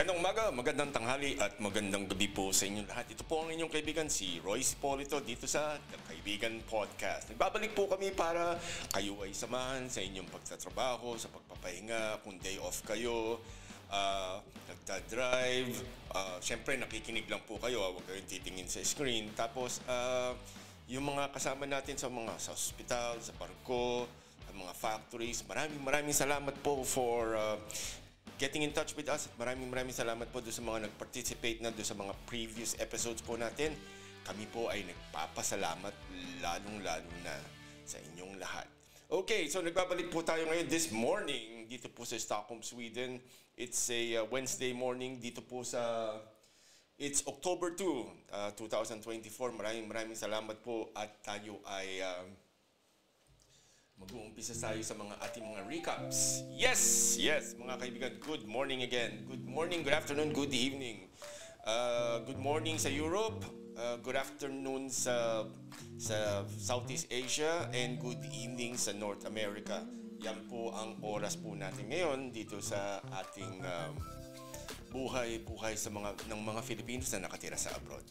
Magandang umaga, magandang tanghali at magandang gabi po sa inyong lahat. Ito po ang inyong kaibigan, si Royce Polito dito sa The Kaibigan Podcast. Nagbabalik po kami para kayo ay samahan sa inyong pagtatrabaho, sa pagpapahinga, kung day off kayo, nagdadrive. Siyempre, nakikinig lang po kayo, huwag kayong titingin sa screen. Tapos, yung mga kasama natin sa hospital, sa barko, sa mga factories, maraming salamat po for getting in touch with us. Maraming salamat po doon sa mga nag-participate na doon sa mga previous episodes po natin. Kami po ay nagpapasalamat lalong-lalo na sa inyong lahat. Okay, so nagbabalik po tayo ngayon this morning dito po sa Stockholm, Sweden. It's a Wednesday morning dito po it's October 2, 2024. Maraming salamat po at tayo ay mag-uumpisa tayo sa ating mga recaps. Yes, mga kaibigan, good morning again. Good morning, good afternoon, good evening. Good morning sa Europe, good afternoon sa Southeast Asia, and good evening sa North America. Yan po ang oras po natin ngayon dito sa ating buhay sa ng mga Filipinos na nakatira sa abroad.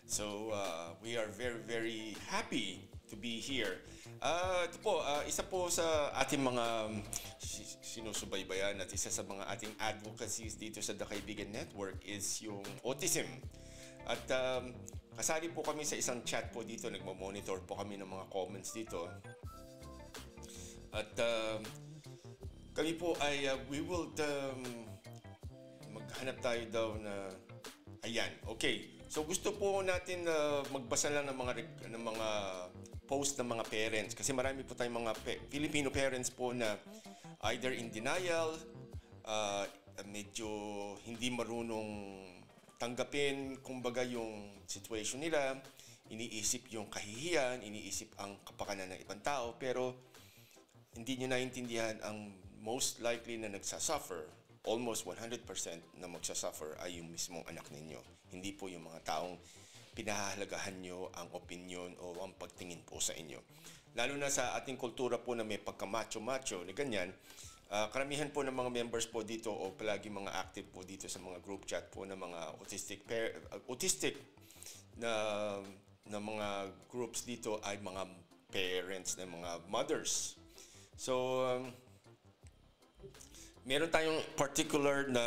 So, we are very happy to be here. Ito po, isa po sa ating mga sinusubaybayan at isa sa mga ating advocacies dito sa The Kaibigan Network is yung autism. At kasali po kami sa isang chat po dito, nagmo-monitor po kami ng mga comments dito. At kami po ay we will maghanap tayo daw na ayan, okay. So gusto po natin magbasa lang ng mga post ng mga parents kasi marami po tayong mga Filipino parents po na either in denial, medyo hindi marunong tanggapin kumbaga yung situation nila, iniisip yung kahihiyan, iniisip ang kapakanan ng ibang tao, pero hindi nyo naintindihan ang most likely na nagsasuffer, almost 100% na magsasuffer ay yung mismong anak ninyo. Hindi po yung mga taong pinahahalagahan nyo ang opinion o ang pagtingin po sa inyo. Lalo na sa ating kultura po na may pagka-macho-macho na ganyan, karamihan po ng mga members po dito o palagi mga active po dito sa mga group chat po ng mga autistic na mga groups dito ay mga parents na mga mothers. So, meron tayong particular na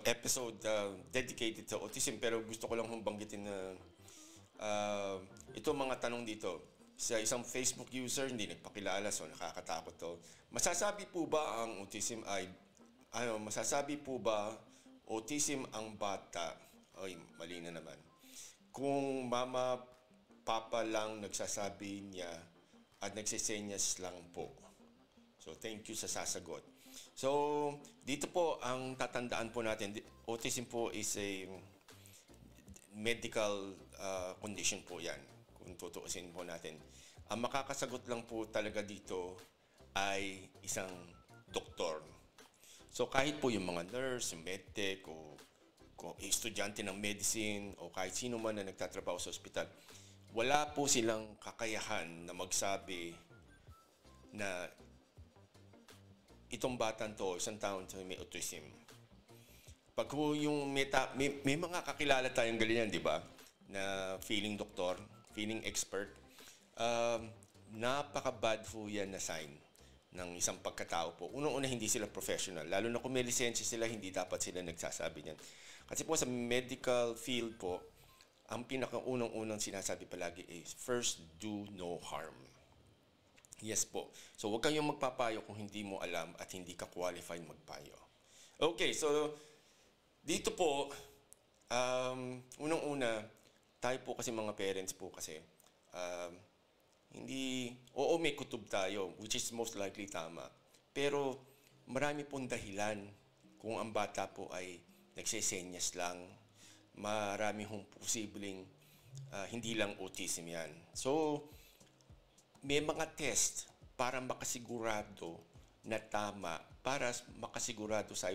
episode dedicated to autism pero gusto ko lang banggitin na ito mga tanong dito. Sa isang Facebook user, hindi nagpakilala, so nakakatakot to. Masasabi po ba autism ang bata? Ay, mali na naman. Kung mama, papa lang nagsasabi niya at nagsisenyas lang po. So, thank you sa sasagot. So, dito po ang tatandaan po natin, autism po is a medical condition po yan, kung tutuusin po natin. Ang makakasagot lang po talaga dito ay isang doktor. So, kahit po yung mga nurse, yung medtech, o estudyante ng medicine, o kahit sino man na nagtatrabaho sa ospital, wala po silang kakayahan na magsabi na itong batang to, isang taon to may autism. Pag yung may mga kakilala tayong ganyan, di ba? Na feeling doktor, feeling expert, napaka-bad po yan na sign ng isang pagkatao po. Unang-una, hindi sila professional. Lalo na kung may lisensya sila, hindi dapat sila nagsasabi niyan. Kasi po sa medical field po, ang pinakaunang-unang sinasabi palagi is, first, do no harm. Yes po. So, huwag kayong magpapayo kung hindi mo alam at hindi ka qualified magpayo. Okay, so, dito po, unang-una, tayo po kasi mga parents po kasi, may kutob tayo, which is most likely tama. Pero, marami pong dahilan kung ang bata po ay nagsisenyas lang, marami hong posibleng hindi lang autism yan. So, may mga test para makasigurado na tama, para makasigurado sa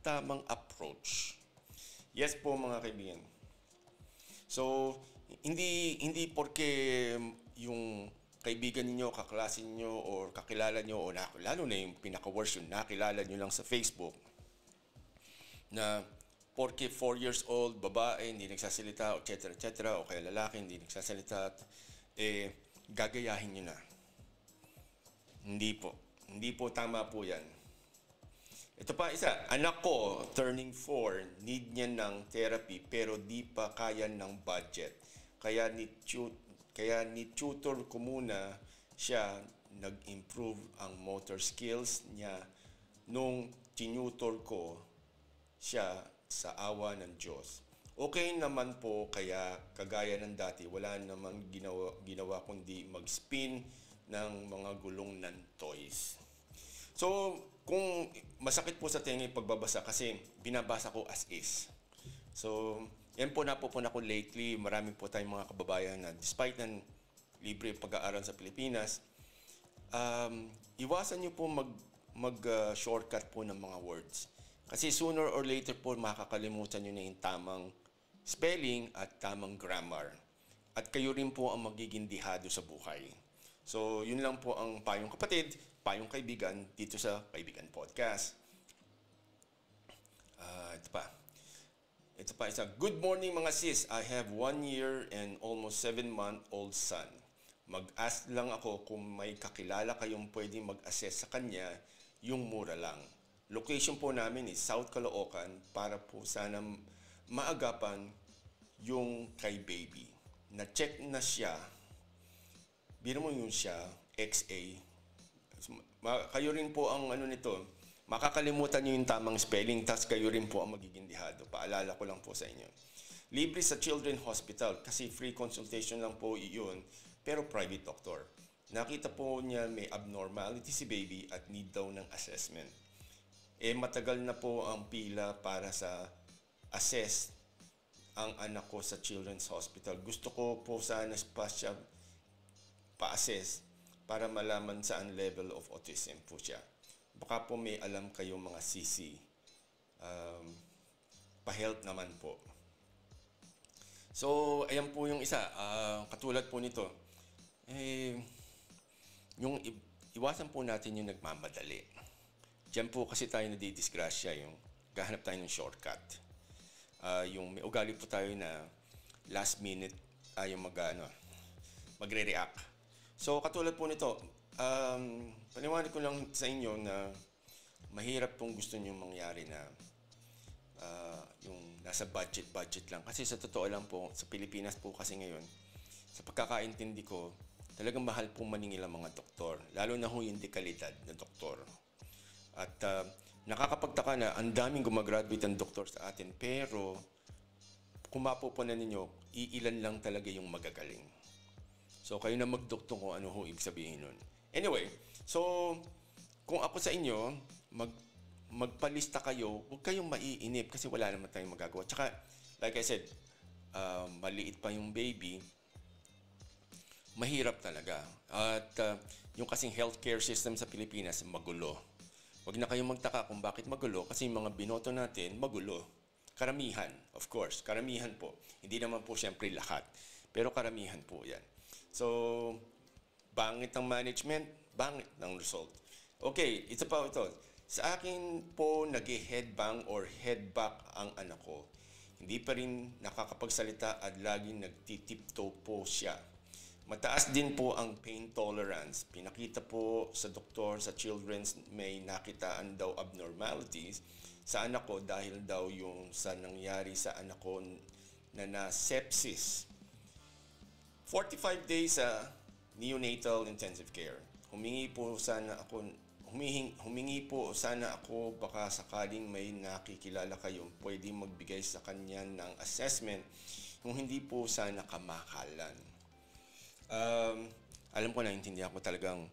tamang approach. Yes po mga kaibigan. So, hindi porke yung kaibigan niyo, kaklase niyo, or kakilala niyo, o lalo na yung pinaka-worst yun, nakilala niyo lang sa Facebook, na porke 4 years old, babae, hindi nagsasalita, etc., o kaya lalaki, hindi nagsasalita, gagayahin nyo na. Hindi po. Hindi po tama po yan. Ito pa isa, anak ko, turning 4, need niya ng therapy pero di pa kaya ng budget. Kaya ni tutor ko muna siya nag-improve ang motor skills niya nung tinutor ko siya sa awa ng Diyos. Okay naman po, kaya kagaya ng dati, wala naman ginawa kundi mag-spin ng mga gulong ng toys. So, kung masakit po sa tenga yung pagbabasa kasi binabasa ko as is. So, yan po napupunan ko lately. Marami po tayong mga kababayan na despite ng libre pag-aaral sa Pilipinas, iwasan nyo po mag-shortcut po ng mga words. Kasi sooner or later po makakalimutan nyo na yung tamang spelling at tamang grammar. At kayo rin po ang magiging dihado sa buhay. So, yun lang po ang payong kapatid, payong kaibigan dito sa Kaibigan Podcast. Ito pa isa. Good morning mga sis. I have 1 year and almost 7-month-old son. Mag-ask lang ako kung may kakilala kayong pwedeng mag-assess sa kanya, yung mura lang. Location po namin is South Caloocan para po sana maagapan yung kay baby. Na-check na siya. Biro mo yun siya, XA. Kayo rin po ang nito. Makakalimutan nyo yung tamang spelling, tas kayo rin po ang magiging dihado. Paalala ko lang po sa inyo. Libre sa Children's Hospital kasi free consultation lang po iyon, pero private doctor. Nakita po niya may abnormality si baby at need daw ng assessment. Matagal na po ang pila para sa assess ang anak ko sa Children's Hospital. Gusto ko po sana siya pa-assess para malaman saan level of autism po siya. Baka po may alam kayong mga CC. Pa-health naman po. So, ayan po yung isa. Katulad po nito. Yung iwasan po natin yung nagmamadali. Diyan po kasi tayo nadidisgrasya, yung gahanap tayo ng shortcut. Yung may ugali po tayo na last minute tayo magre-react. So, katulad po nito, paliwanag ko lang sa inyo na mahirap pong gusto nyo mangyari na yung nasa budget lang. Kasi sa totoo lang po, sa Pilipinas po kasi ngayon, sa pagkakaintindi ko, talagang mahal pong maningil ang mga doktor. Lalo na ho yung dekalidad na doktor. At nakakapagtaka na ang daming gumagraduate ng doktor sa atin, pero kung mapupunan ninyo, iilan lang talaga yung magagaling. So, kayo na magdoktor kung ano ho ibig sabihin nun. Anyway, so, kung ako sa inyo, magpalista kayo, huwag kayong maiinip kasi wala naman tayong magagawa. Tsaka, like I said, maliit pa yung baby, mahirap talaga. At yung kasing healthcare system sa Pilipinas, magulo. Huwag na kayong magtaka kung bakit magulo kasi yung mga binoto natin, magulo. Karamihan, of course, karamihan po. Hindi naman po siyempre lahat, pero karamihan po yan. So, bangit ang management, bangit ng result. Okay, ito pa ito. Sa akin po nag-headbang or headback ang anak ko. Hindi pa rin nakakapagsalita at laging nagtitiptoe po siya. Mataas din po ang pain tolerance. Pinakita po sa doktor sa children's may nakitaan daw abnormalities sa anak ko dahil daw yung sa nangyari sa anak ko na sepsis. 45 days sa neonatal intensive care. Humingi po sana ako baka sakaling may nakikilala kayong pwedeng magbigay sa kanya ng assessment kung hindi po sana kamakalan. Alam ko na intindihan ko talagang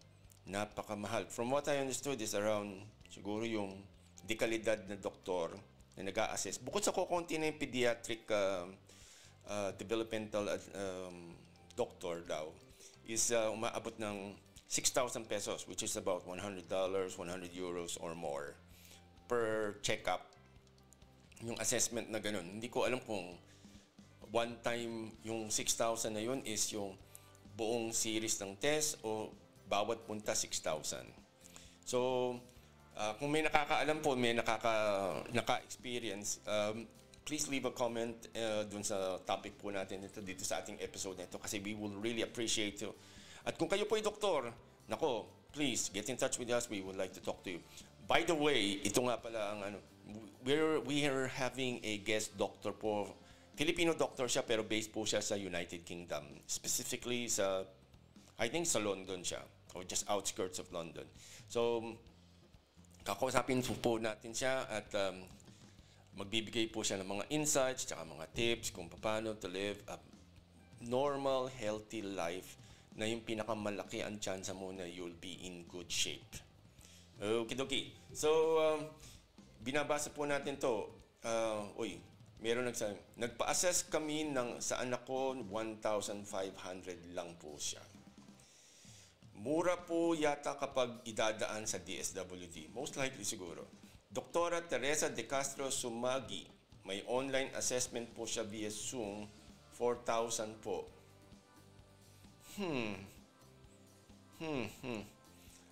napakamahal. From what I understood is around siguro yung dekalidad na doktor na nag-a-assess. Bukod sa kukunti na yung pediatric developmental doctor daw is umaabot ng 6,000 pesos which is about $100, 100 euros or more per check-up. Yung assessment na ganun. Hindi ko alam kung one time yung 6,000 na yun is yung buong series ng test o bawat punta 6,000. So, kung may nakakaalam po, may naka-experience, please leave a comment dun sa topic po natin dito sa ating episode na ito kasi we will really appreciate you. At kung kayo po ay doktor, nako, please get in touch with us. We would like to talk to you. By the way, ito nga pala ang we are having a guest doctor po. Filipino doctor siya pero based po siya sa United Kingdom. Specifically I think sa London siya or just outskirts of London. So, kakausapin po natin siya at magbibigay po siya ng mga insights tsaka mga tips kung paano to live a normal, healthy life na yung pinakamalaki ang chance mo na you'll be in good shape. Okay. So, binabasa po natin to. Meron nagsabi, nagpa-assess kami sa anak ko, 1,500 lang po siya. Mura po yata kapag idadaan sa DSWD. Most likely siguro. Doktora Teresa De Castro Sumagi, may online assessment po siya via Zoom, 4,000 po.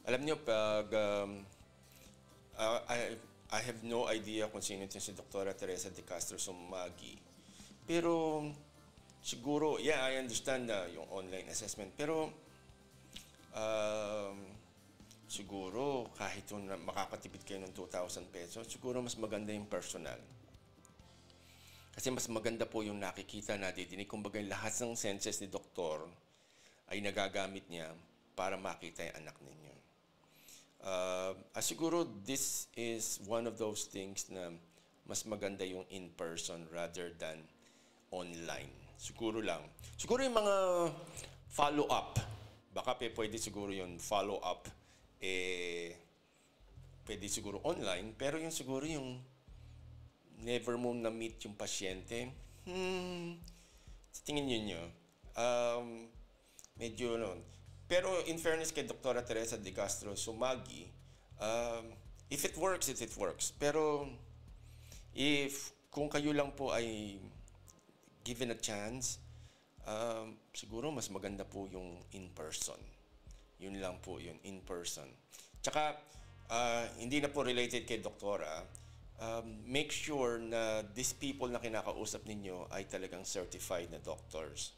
Alam niyo, pag I have no idea kung sino ito si Doktora Teresa De Castro Sumagi. Pero siguro, I understand yung online assessment. Pero siguro kahit makakatipid kayo ng 2,000 pesos, siguro mas maganda yung personal. Kasi mas maganda po yung nakikita natin. Kumbaga lahat ng senses ni doktor ay nagagamit niya para makita yung anak ninyo. Siguro this is one of those things na mas maganda yung in-person rather than online. Siguro lang. Siguro yung mga follow-up. Baka pwede siguro yung follow-up pwede siguro online. Pero yung siguro yung never mo na-meet yung pasyente, sa tingin nyo, medyo pero in fairness kay Dr. Teresa De Castro Sumagi, if it works, it works. Pero kung kayo lang po ay given a chance, siguro mas maganda po yung in-person. Yun lang po yun, in-person. Tsaka, hindi na po related kay doktora, make sure na these people na kinakausap ninyo ay talagang certified na doctors.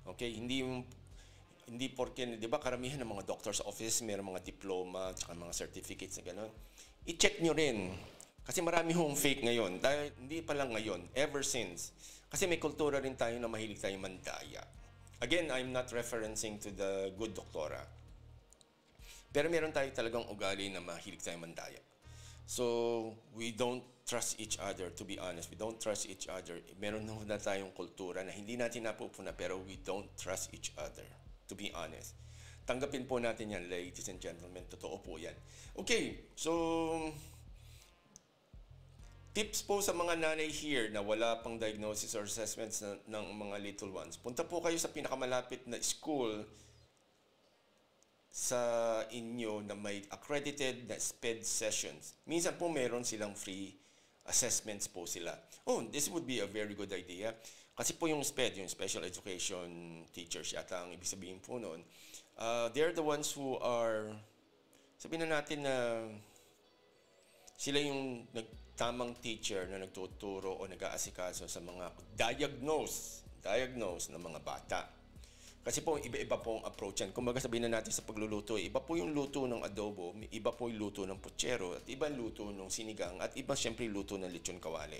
Okay? Hindi porke, di ba, karamihan ng mga doctor's office, mayroong mga diploma, tsaka mga certificates na gano'n. I-check nyo rin. Kasi marami hong fake ngayon. Dahil hindi pa lang ngayon, ever since. Kasi may kultura rin tayo na mahilig tayo mandaya. Again, I'm not referencing to the good doktora. Pero meron tayo talagang ugali na mahilig tayo mandaya. So, we don't trust each other, to be honest. We don't trust each other. Meron na tayong kultura na hindi natin napupuna, pero we don't trust each other. To be honest. Tanggapin po natin yan, ladies and gentlemen. Totoo po yan. Okay, so tips po sa mga nanay here na wala pang diagnosis or assessments ng mga little ones. Punta po kayo sa pinakamalapit na school sa inyo na may accredited na SPED sessions. Minsan po meron silang free assessments po sila. This would be a very good idea. Kasi po yung SPED, yung Special Education Teachers, yata ang ibig sabihin po noon, they're the ones who are, sabihin na natin na sila yung tamang teacher na nagtuturo o nag-aasikaso sa mga diagnose ng mga bata. Kasi po, iba-iba po ang approach yan. Kung sabihin na natin sa pagluluto, iba po yung luto ng adobo, iba po yung luto ng putsero, at iba yung luto ng sinigang, at iba siyempre luto ng lechon kawali.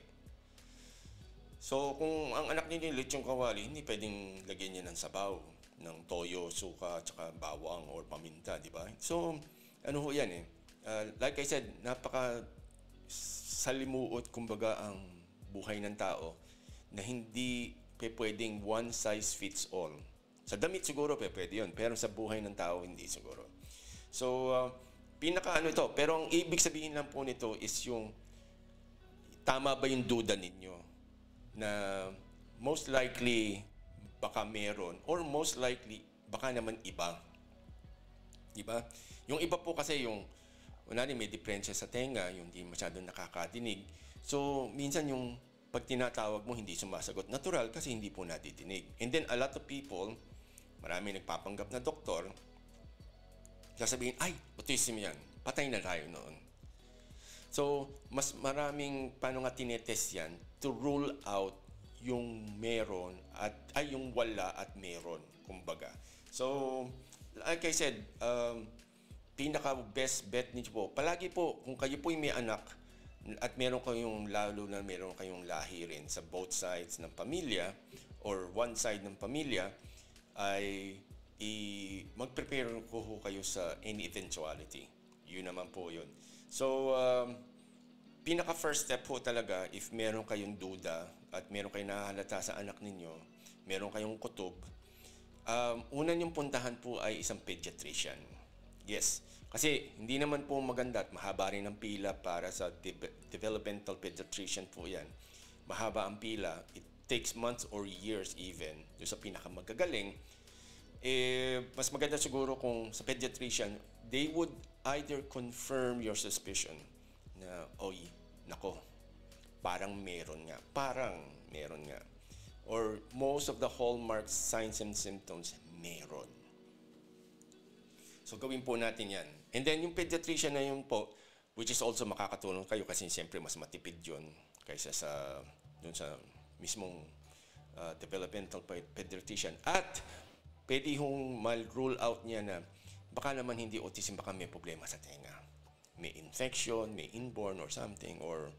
So, kung ang anak niyo yung lechon kawali, hindi pwedeng lagyan niya ng sabaw, ng toyo, suka, tsaka bawang or paminta, di ba? So, ano ho yan like I said, napaka salimuot, kumbaga, ang buhay ng tao na hindi pwedeng one size fits all. Sa damit siguro pwede yun, pero sa buhay ng tao, hindi siguro. So, ito, pero ang ibig sabihin lang po nito is yung tama ba yung duda ninyo? Na most likely baka meron or most likely baka naman iba. Diba? Yung iba po kasi yung may diferensya sa tenga, yung hindi masyadong nakakadinig. So, minsan yung pag tinatawag mo hindi sumasagot. Natural kasi hindi po natidinig. And then a lot of people, marami nagpapanggap na doktor, sasabihin, autism yan. Patay na tayo noon. So, mas maraming, paano nga tinetest yan, to rule out yung meron ay yung wala at meron, kumbaga. So, like I said, pinaka best bet niyo po, palagi po, kung kayo po may anak, at meron kayong, lalo na meron kayong lahi rin sa both sides ng pamilya, or one side ng pamilya, ay mag-prepare ko kayo sa any eventuality. Yun naman po yun. So, pinaka first step po talaga, if meron kayong duda at meron kayong nahalata sa anak ninyo, meron kayong kutob, una niyong puntahan po ay isang pediatrician. Yes. Kasi hindi naman po maganda at mahaba rin ang pila para sa developmental pediatrician po yan. Mahaba ang pila. It takes months or years even. Yung sa pinakamagagaling, mas maganda siguro kung sa pediatrician, they would either confirm your suspicion na, oy, nako, parang meron nga. Or most of the hallmark signs and symptoms, meron. So gawin po natin yan. And then yung pediatrician na yun po, which is also makakatulong kayo kasi siyempre mas matipid yun kaysa dun sa mismong developmental pediatrician. At pwede hong mal-rule out niya na baka naman hindi autism, baka may problema sa tenga. May infection, may inborn or something, or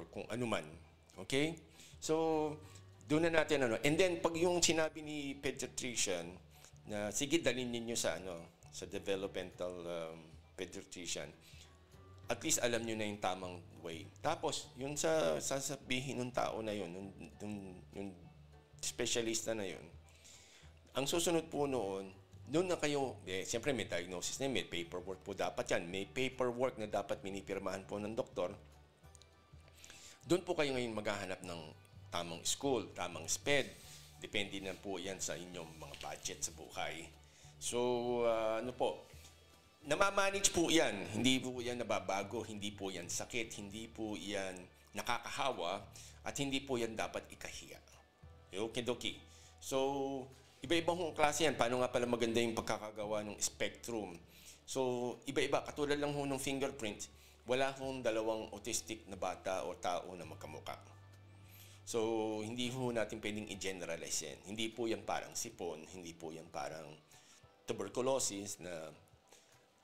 kung ano man. Okay? So, doon na natin ano. And then, pag yung sinabi ni pediatrician na, sige, dalhin ninyo sa developmental pediatrician, at least alam nyo na yung tamang way. Tapos, yun sa sasabihin ng tao na yun, yung specialista na yun, ang susunod po noon, doon na kayo, siyempre may diagnosis na, may paperwork po dapat yan. May paperwork na dapat minipirmahan po ng doktor. Doon po kayo ngayon maghahanap ng tamang school, tamang SPED. Depende na po yan sa inyong mga budget sa buhay. So, namamanage po yan. Hindi po yan nababago, hindi po yan sakit, hindi po yan nakakahawa, at hindi po yan dapat ikahiya. Okay. So, iba-ibang klase yan. Paano nga pala maganda yung pagkakagawa ng spectrum. So, iba-iba. Katulad lang ho ng fingerprint, wala hong dalawang autistic na bata o tao na magkamukha. So, hindi ho natin pwedeng i-generalize yan. Hindi po yan parang sipon, hindi po yan parang tuberculosis na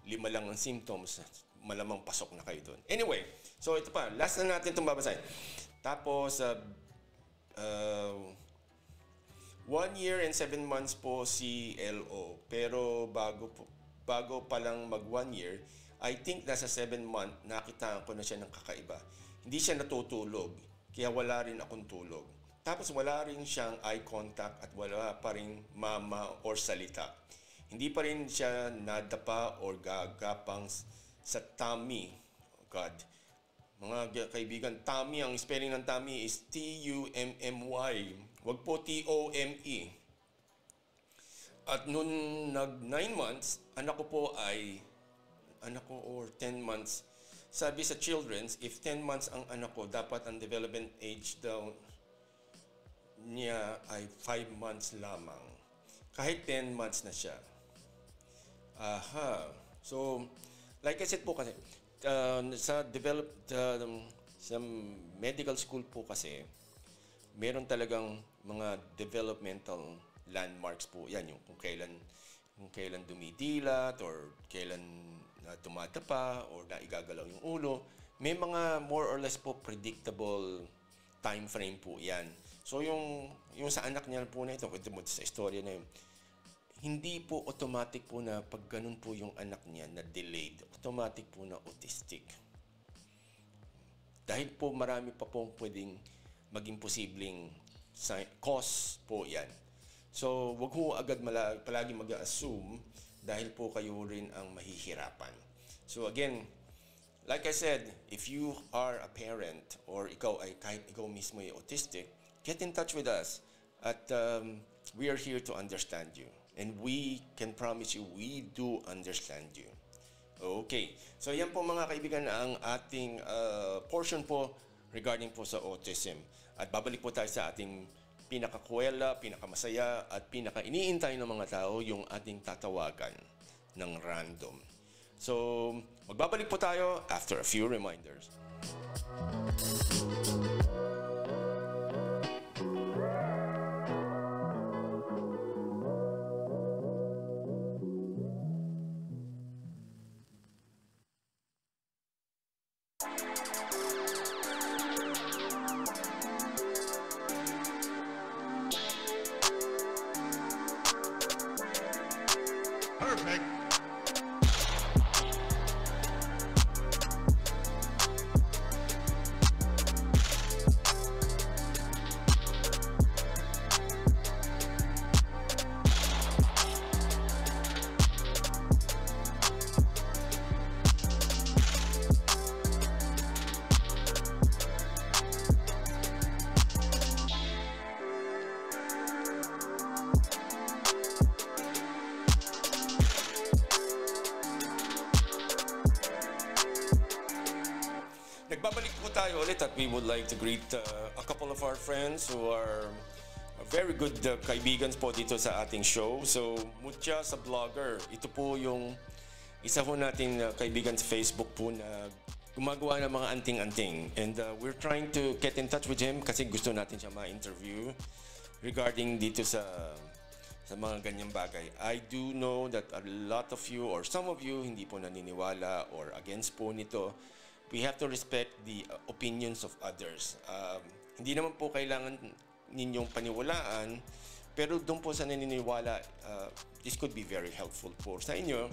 5 lang ang symptoms, malamang pasok na kayo doon. Anyway, so ito pa. Last na natin itong babasahin. Tapos, 1 year and 7 months po si LO. Pero bago pa lang mag 1 year, I think nasa 7 month, nakita ko na siya ng kakaiba. Hindi siya natutulog, kaya wala rin akong tulog. Tapos wala rin siyang eye contact at wala pa rin mama or salita. Hindi pa rin siya nadapa or gagapang sa tummy. Oh God. Mga kaibigan, tummy, ang spelling ng tummy is T-U-M-M-Y. Wag po T-O-M-E. At noon nag 9 months, anak ko or 10 months, sabi sa children's, if 10 months ang anak ko, dapat ang development age daw niya ay 5 months lamang. Kahit 10 months na siya. Aha. So, like I said po kasi, sa medical school po kasi, meron talagang mga developmental landmarks po yan, yung kung kailan dumidilat or kailan tumatapa or naigagalaw yung ulo. May mga more or less po predictable time frame po yan. So yung sa anak niya po na ito, sa istorya na yun, hindi po automatic po na pag ganun po yung anak niya na delayed, automatic po na autistic. Dahil po marami pa pong pwedeng maging posibleng cause po yan. So, wag ho agad palagi mag-assume dahil po kayo rin ang mahihirapan. So again, like I said, if you are a parent or kahit ikaw mismo ay autistic, get in touch with us at we are here to understand you. And we can promise you, we do understand you. Okay. So yan po mga kaibigan ang ating portion po regarding po sa autism. At babalik po tayo sa ating pinakakwela, pinakamasaya, at pinaka-iniintay ng mga tao, yung ating tatawagan ng random. So, magbabalik po tayo after a few reminders. Perfect. Nagbabalik po tayo ulit at we would like to greet a couple of our friends who are very good kaibigans po dito sa ating show. So, Mutya sa Vlogger. Ito po yung isa po nating kaibigan sa Facebook po na gumagawa ng mga anting-anting. And we're trying to get in touch with him kasi gusto natin siya ma-interview regarding dito sa mga ganyang bagay. I do know that a lot of you or some of you hindi po naniniwala or against po nito. We have to respect the opinions of others. Hindi naman po kailangan ninyong paniwalaan, pero doon po sa naniniwala, this could be very helpful po sa inyo.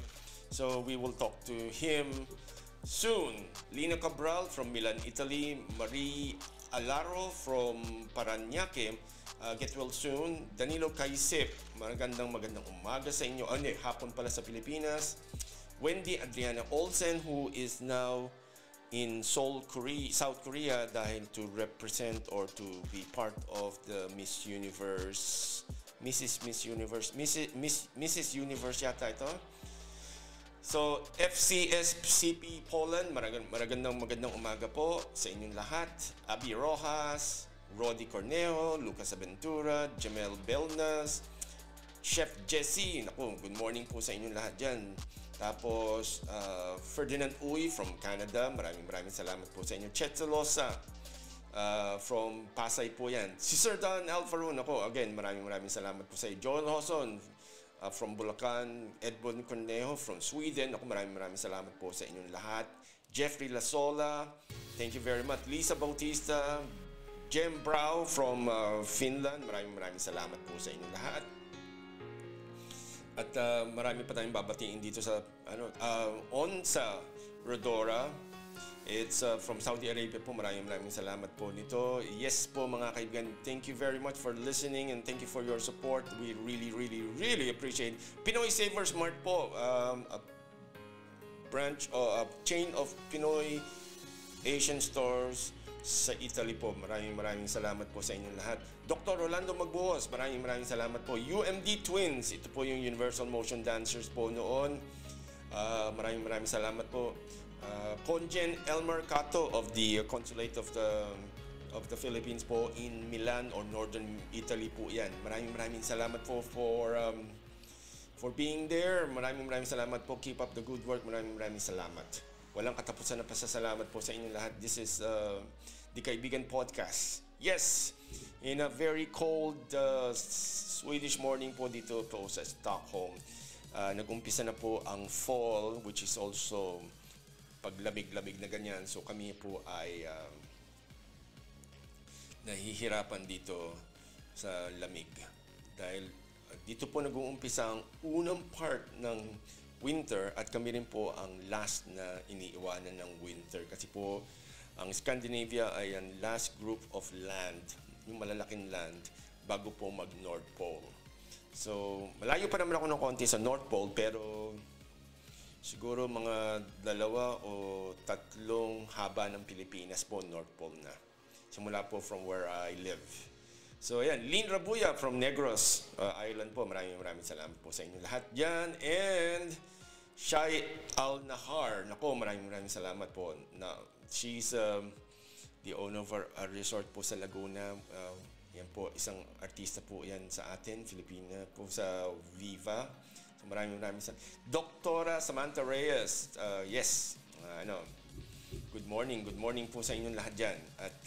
So we will talk to him soon. Lina Cabral from Milan, Italy. Marie Alaro from Parañaque. Get well soon. Danilo Kaisip, magandang umaga sa inyo. Hapon pala sa Pilipinas. Wendy Adriana Olsen, who is now in Seoul, South Korea, dahil to represent or to be part of the Miss Universe, Mrs. Universe yata ito. So, FCSCP Poland, magandang umaga po sa inyong lahat. Abby Rojas, Rodi Cornejo, Lucas Aventura, Jamel Belnas, Chef Jesse, good morning po sa inyong lahat dyan. Tapos, Ferdinand Uy from Canada, maraming salamat po sa inyo. Chet Celosa from Pasay po yan. Si Sir Don Alfaroon, again, maraming salamat po sa inyo. Joel Hoson from Bulacan. Edmond Cornejo from Sweden, maraming salamat po sa inyong lahat. Jeffrey Lasola, thank you very much. Lisa Bautista, Jem Brau from Finland, maraming salamat po sa inyong lahat. At marami pa tayong babatiin dito sa Onsa Rodora. It's from Saudi Arabia po. Maraming salamat po nito. Yes po mga kaibigan, thank you very much for listening and thank you for your support. We really appreciate. Pinoy Savers Mart po, a branch or a chain of Pinoy Asian stores sa Italy po. Maraming salamat po sa inyong lahat. Dr. Rolando Magbuhos, maraming salamat po. UMD Twins, ito po yung Universal Motion Dancers po noon. Maraming salamat po. Conjen Elmer Cato of the Consulate of the Philippines po in Milan or Northern Italy po yan. Maraming salamat po for being there. Maraming salamat po. Keep up the good work. Maraming salamat. Walang katapusan na pasasalamat po sa inyong lahat. This is the Kaibigan Podcast. Yes, in a very cold Swedish morning po dito po sa Stockholm. Nag-umpisa na po ang fall, which is also paglamig-lamig na ganyan. So kami po ay nahihirapan dito sa lamig. Dahil dito po nag-uumpisa ang unang part ng winter at kami rin po ang last na iniiwanan ng winter. Kasi po ang Scandinavia ay ang last group of land, yung malalaking land, bago po mag-North Pole. So, malayo pa naman ako ng konti sa North Pole, pero siguro mga 2 o 3 haba ng Pilipinas po, North Pole na. Simula po from where I live. So, ayan, Lynn Rabuya from Negros Island po. Maraming salamat po sa inyo lahat dyan. And Shai Al-Nahar. Maraming salamat po. She's the owner of a resort po sa Laguna. Yan po, isang artista po yan sa atin, Filipina po sa Viva. So maraming Doktora Samantha Reyes, yes, good morning po sa inyong lahat dyan. At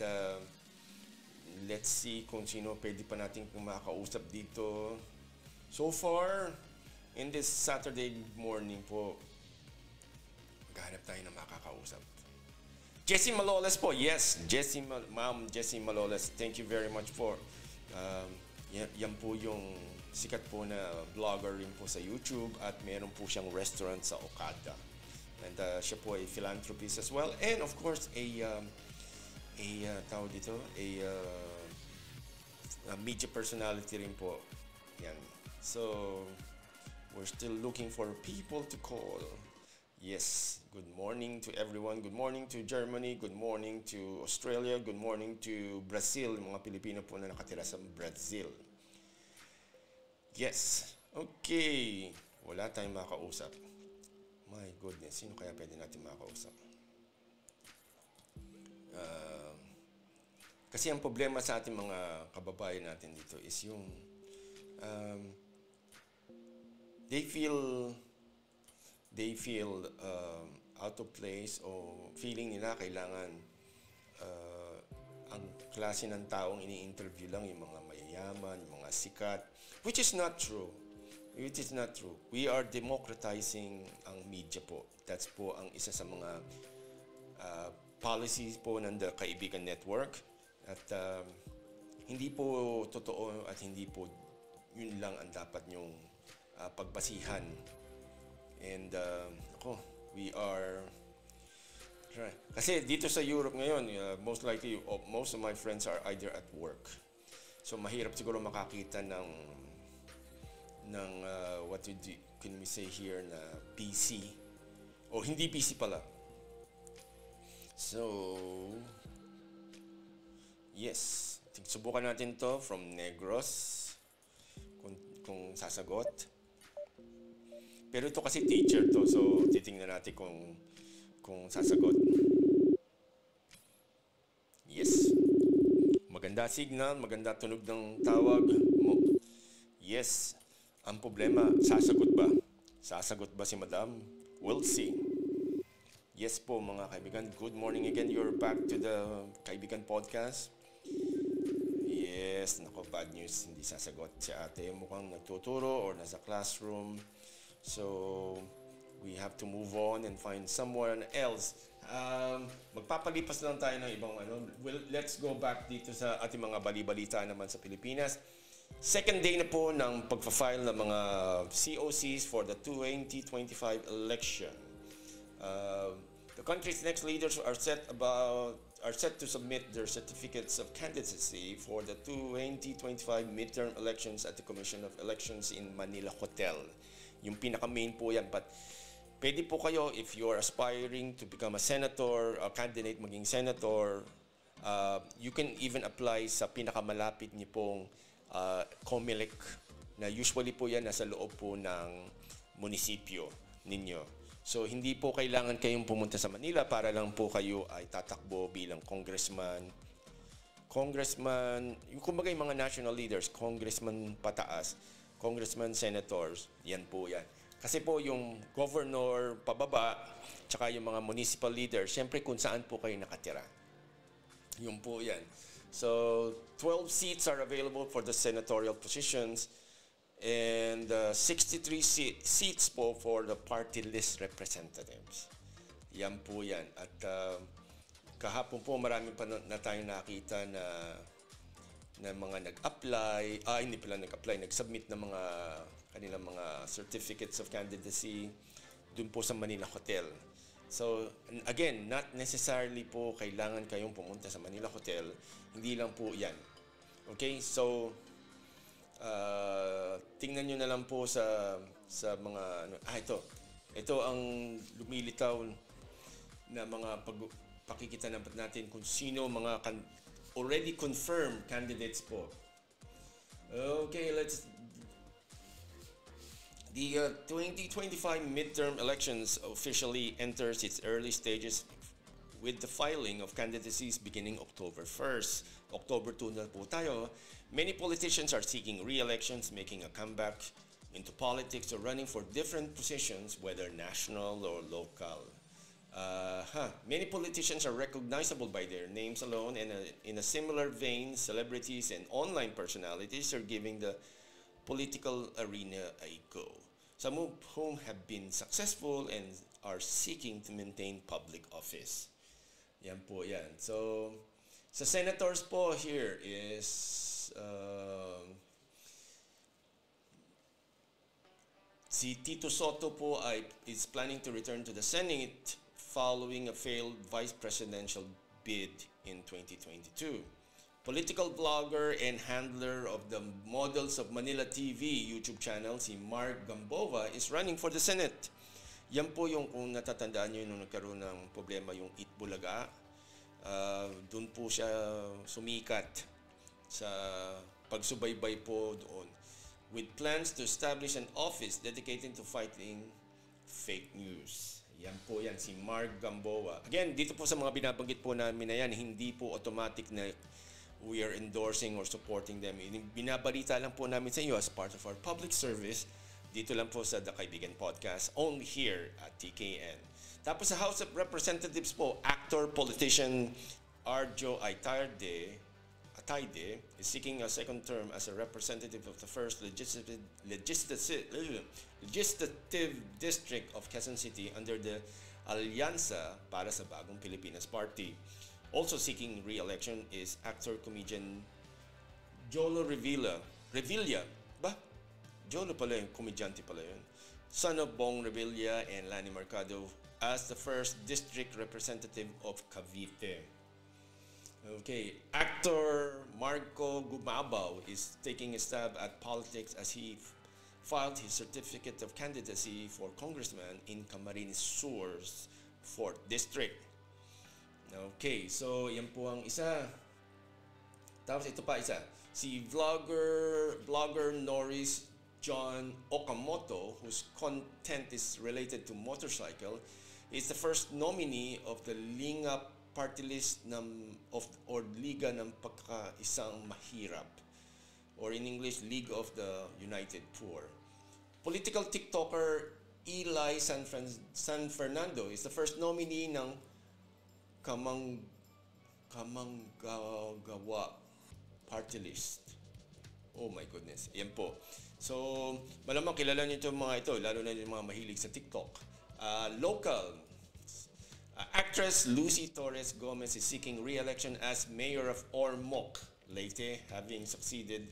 let's see kung sino pwede pa natin makakausap dito. So far, in this Saturday morning po, maghanap tayo na makakausap. Jessie Maloles po, yes, Ma'am Jessie Maloles, thank you very much for yan po yung sikat po na vlogger rin po sa YouTube at meron po siyang restaurant sa Okada. And siya po ay philanthropist as well. And of course, tawag dito, a media personality rin po. Yan. So, we're still looking for people to call. Yes, good morning to everyone. Good morning to Germany. Good morning to Australia. Good morning to Brazil. Mga Pilipino po na nakatira sa Brazil. Yes. Okay. Wala tayong makausap. My goodness. Sino kaya pwede natin makausap? Kasi ang problema sa ating mga kababayan natin dito is yung they feel out of place o feeling nila kailangan ang klase ng taong ini-interview lang yung mga mayayaman, yung mga sikat, which is not true. It is not true. We are democratizing ang media po. That's po ang isa sa mga policies po ng The Kaibigan Network. At hindi po totoo at hindi po yun lang ang dapat nyong pagbasihan. And we are kasi dito sa Europe ngayon, most likely most of my friends are either at work. So mahirap siguro makakita ng what can we say here na PC o hindi PC pala. So yes, subukan natin to from Negros kung sasagot. Pero ito kasi teacher to, so titingnan natin kung sasagot. Yes. Maganda signal, maganda tunog ng tawag mo. Yes. Ang problema, sasagot ba? Sasagot ba si Madam? We'll see. Yes po mga kaibigan. Good morning again. You're back to the Kaibigan Podcast. Yes. Nako, bad news. Hindi sasagot si ate. Mukhang nagtuturo or nasa classroom. So, we have to move on and find someone else. Magpapalipas lang tayo ng ibang Well, let's go back dito sa ating mga bali-balita naman sa Pilipinas. Second day na po ng pagpa-file ng mga COCs for the 2025 election. The country's next leaders are set to submit their certificates of candidacy for the 2025 midterm elections at the Commission of Elections in Manila Hotel. Yung pinaka-main po yan. But pwede po kayo, if you're aspiring to become a senator, a candidate maging senator, you can even apply sa pinakamalapit niyo pong COMELEC, na usually po yan nasa loob po ng munisipyo ninyo. So, hindi po kailangan kayong pumunta sa Manila para lang po kayo ay tatakbo bilang congressman, yung kumbaga yung mga national leaders, congressman pataas, congressman, senators, yan po yan. Kasi po yung governor pababa, tsaka yung mga municipal leaders, syempre kung saan po kayo nakatira. Yun po yan. So, 12 seats are available for the senatorial positions and 63 seats po for the party list representatives. Yan po yan. At kahapon po marami pa na tayong nakita na mga nag-apply, hindi pala nag-apply, nag-submit ng mga kanilang mga certificates of candidacy dun po sa Manila Hotel. So, again, not necessarily po kailangan kayong pumunta sa Manila Hotel. Hindi lang po yan. Okay? So, tingnan nyo na lang po sa mga, ito ang lumilitaw na mga pakikita natin kung sino mga already confirmed candidates po. Okay, the 2025 midterm elections officially enters its early stages with the filing of candidacies beginning October 1st. October 2 na po tayo. Many politicians are seeking re-elections, making a comeback into politics or running for different positions, whether national or local. Many politicians are recognizable by their names alone, and in a similar vein, celebrities and online personalities are giving the political arena a go. Some of whom have been successful and are seeking to maintain public office. Yan po yan. So, sa senators po here is si Tito Soto po is planning to return to the Senate following a failed vice presidential bid in 2022. Political vlogger and handler of the Models of Manila TV YouTube channel, si Mark Gambova, is running for the Senate. Yan po yung kung natatandaan nyo nung nagkaroon ng problema yung Itbulaga. Doon po siya sumikat sa pagsubaybay po doon, with plans to establish an office dedicated to fighting fake news. Yan po yan, si Mark Gamboa. Again, dito po sa mga binabanggit po namin na yan, hindi po automatic na we are endorsing or supporting them. Binabalita lang po namin sa inyo as part of our public service, dito lang po sa The Kaibigan Podcast, only here at TKN. Tapos sa House of Representatives po, actor, politician Arjo Ataide is seeking a second term as a representative of the first legislative district of Quezon City under the Alyansa para sa Bagong Pilipinas Party. Also seeking re-election is actor-comedian Jolo Revilla. Ba? Jolo pala yung komedyante pala yun. Son of Bong Revilla and Lani Mercado as the first district representative of Cavite. Okay, actor Marco Gumabaw is taking a stab at politics as he filed his certificate of candidacy for congressman in Camarines Sur's 4th District. Okay, so yan po ang isa. Tapos ito pa isa. Si vlogger Norris John Okamoto, whose content is related to motorcycle, is the first nominee of the Lingap party list or Liga ng Pagkakaisang Mahirap, or in English, League of the United Poor. Political TikToker Eli San Fernando is the first nominee ng Kamanggagawa party list. Oh my goodness. Yan po. So, malamang kilala niyo itong mga ito, lalo na yung mga mahilig sa TikTok. Local. Actress Lucy Torres Gomez is seeking re-election as mayor of Ormoc, Leyte, having succeeded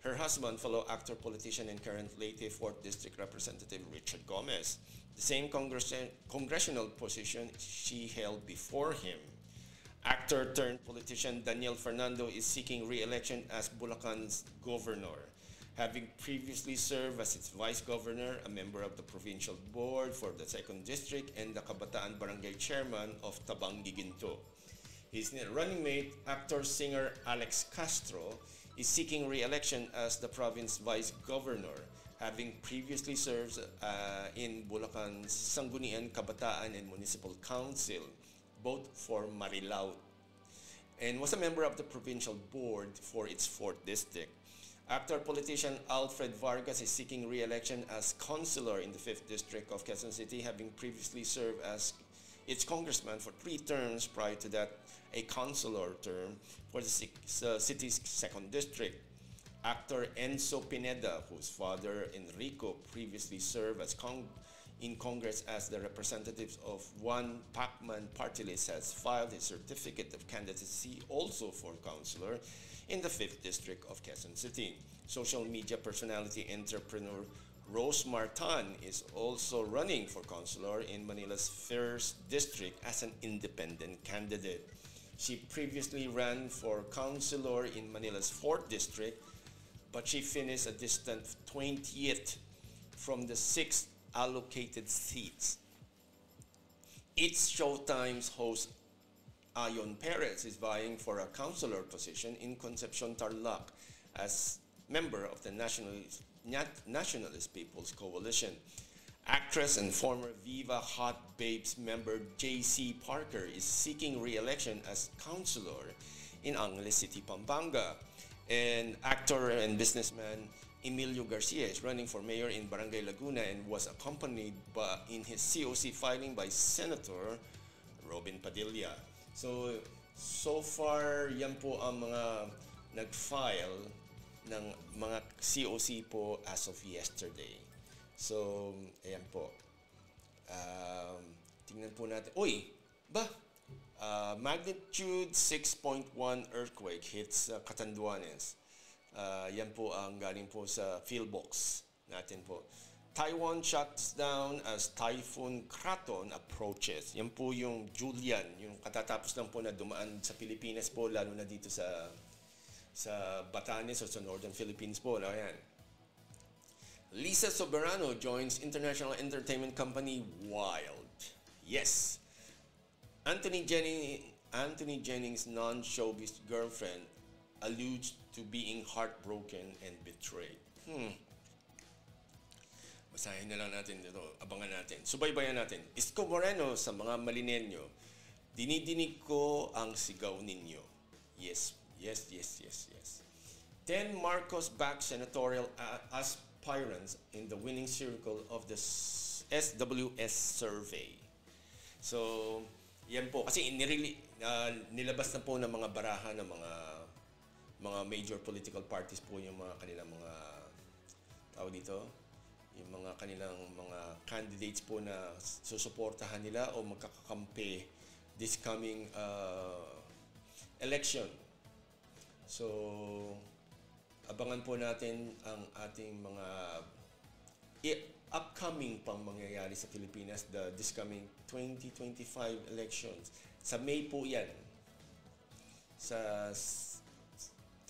her husband, fellow actor, politician, and current Leyte 4th District Representative Richard Gomez, the same congressional position she held before him. Actor turned politician Daniel Fernando is seeking re-election as Bulacan's governor, having previously served as its vice governor, a member of the provincial board for the 2nd District, and the Kabataan Barangay chairman of Tabang Giginto. His running mate, actor-singer Alex Castro, is seeking re-election as the province vice governor, having previously served in Bulacan's Sangguniang Kabataan and Municipal Council, both for Marilao, and was a member of the provincial board for its 4th District. Actor politician Alfred Vargas is seeking re-election as councilor in the 5th District of Quezon City, having previously served as its congressman for 3 terms, prior to that a councilor term for the city's 2nd District. Actor Enzo Pineda, whose father Enrico previously served as in Congress as the representative of one Pacman party list, has filed his certificate of candidacy also for councilor in the 5th District of Quezon City. Social media personality entrepreneur Rose Martan is also running for councilor in Manila's 1st District as an independent candidate. She previously ran for councilor in Manila's 4th District, but she finished a distant 20th from the 6 allocated seats. Its Showtime's host Ayon Perez is vying for a councilor position in Concepcion Tarlac as member of the Nationalist People's Coalition. Actress and former Viva Hot Babes member J.C. Parker is seeking re-election as councilor in Angeles City, Pampanga. And actor and businessman Emilio Garcia is running for mayor in Barangay Laguna and was accompanied in his COC filing by Senator Robin Padilla. So far, yan po ang mga nag-file ng mga COC po as of yesterday. So, ayan po. Tingnan po natin. Uy! Magnitude 6.1 earthquake hits Catanduanes. Yan po ang galing po sa Philbox natin po. Taiwan shuts down as Typhoon Kraton approaches. Yan po yung Julian, yung katatapos lang po na dumaan sa Pilipinas po, lalo na dito sa Batanes o sa Northern Philippines po. Ayan. Lisa Soberano joins international entertainment company Wild. Yes. Anthony Jennings' non-showbiz girlfriend alludes to being heartbroken and betrayed. Basahin na lang natin ito. Abangan natin. Subaybayan natin. Isko Moreno sa mga malinenyo. Dinidinig ko ang sigaw ninyo. Yes. 10 Marcos back senatorial aspirants in the winning circle of the SWS survey. So, yan po. Kasi nilabas na po ng mga baraha ng mga major political parties po yung mga kanilang mga tao dito, yung mga kanilang mga candidates po na susuportahan nila o magkakakampi this coming election. So, abangan po natin ang ating mga upcoming pang mangyayari sa Pilipinas, this coming 2025 elections. Sa May po yan. Sa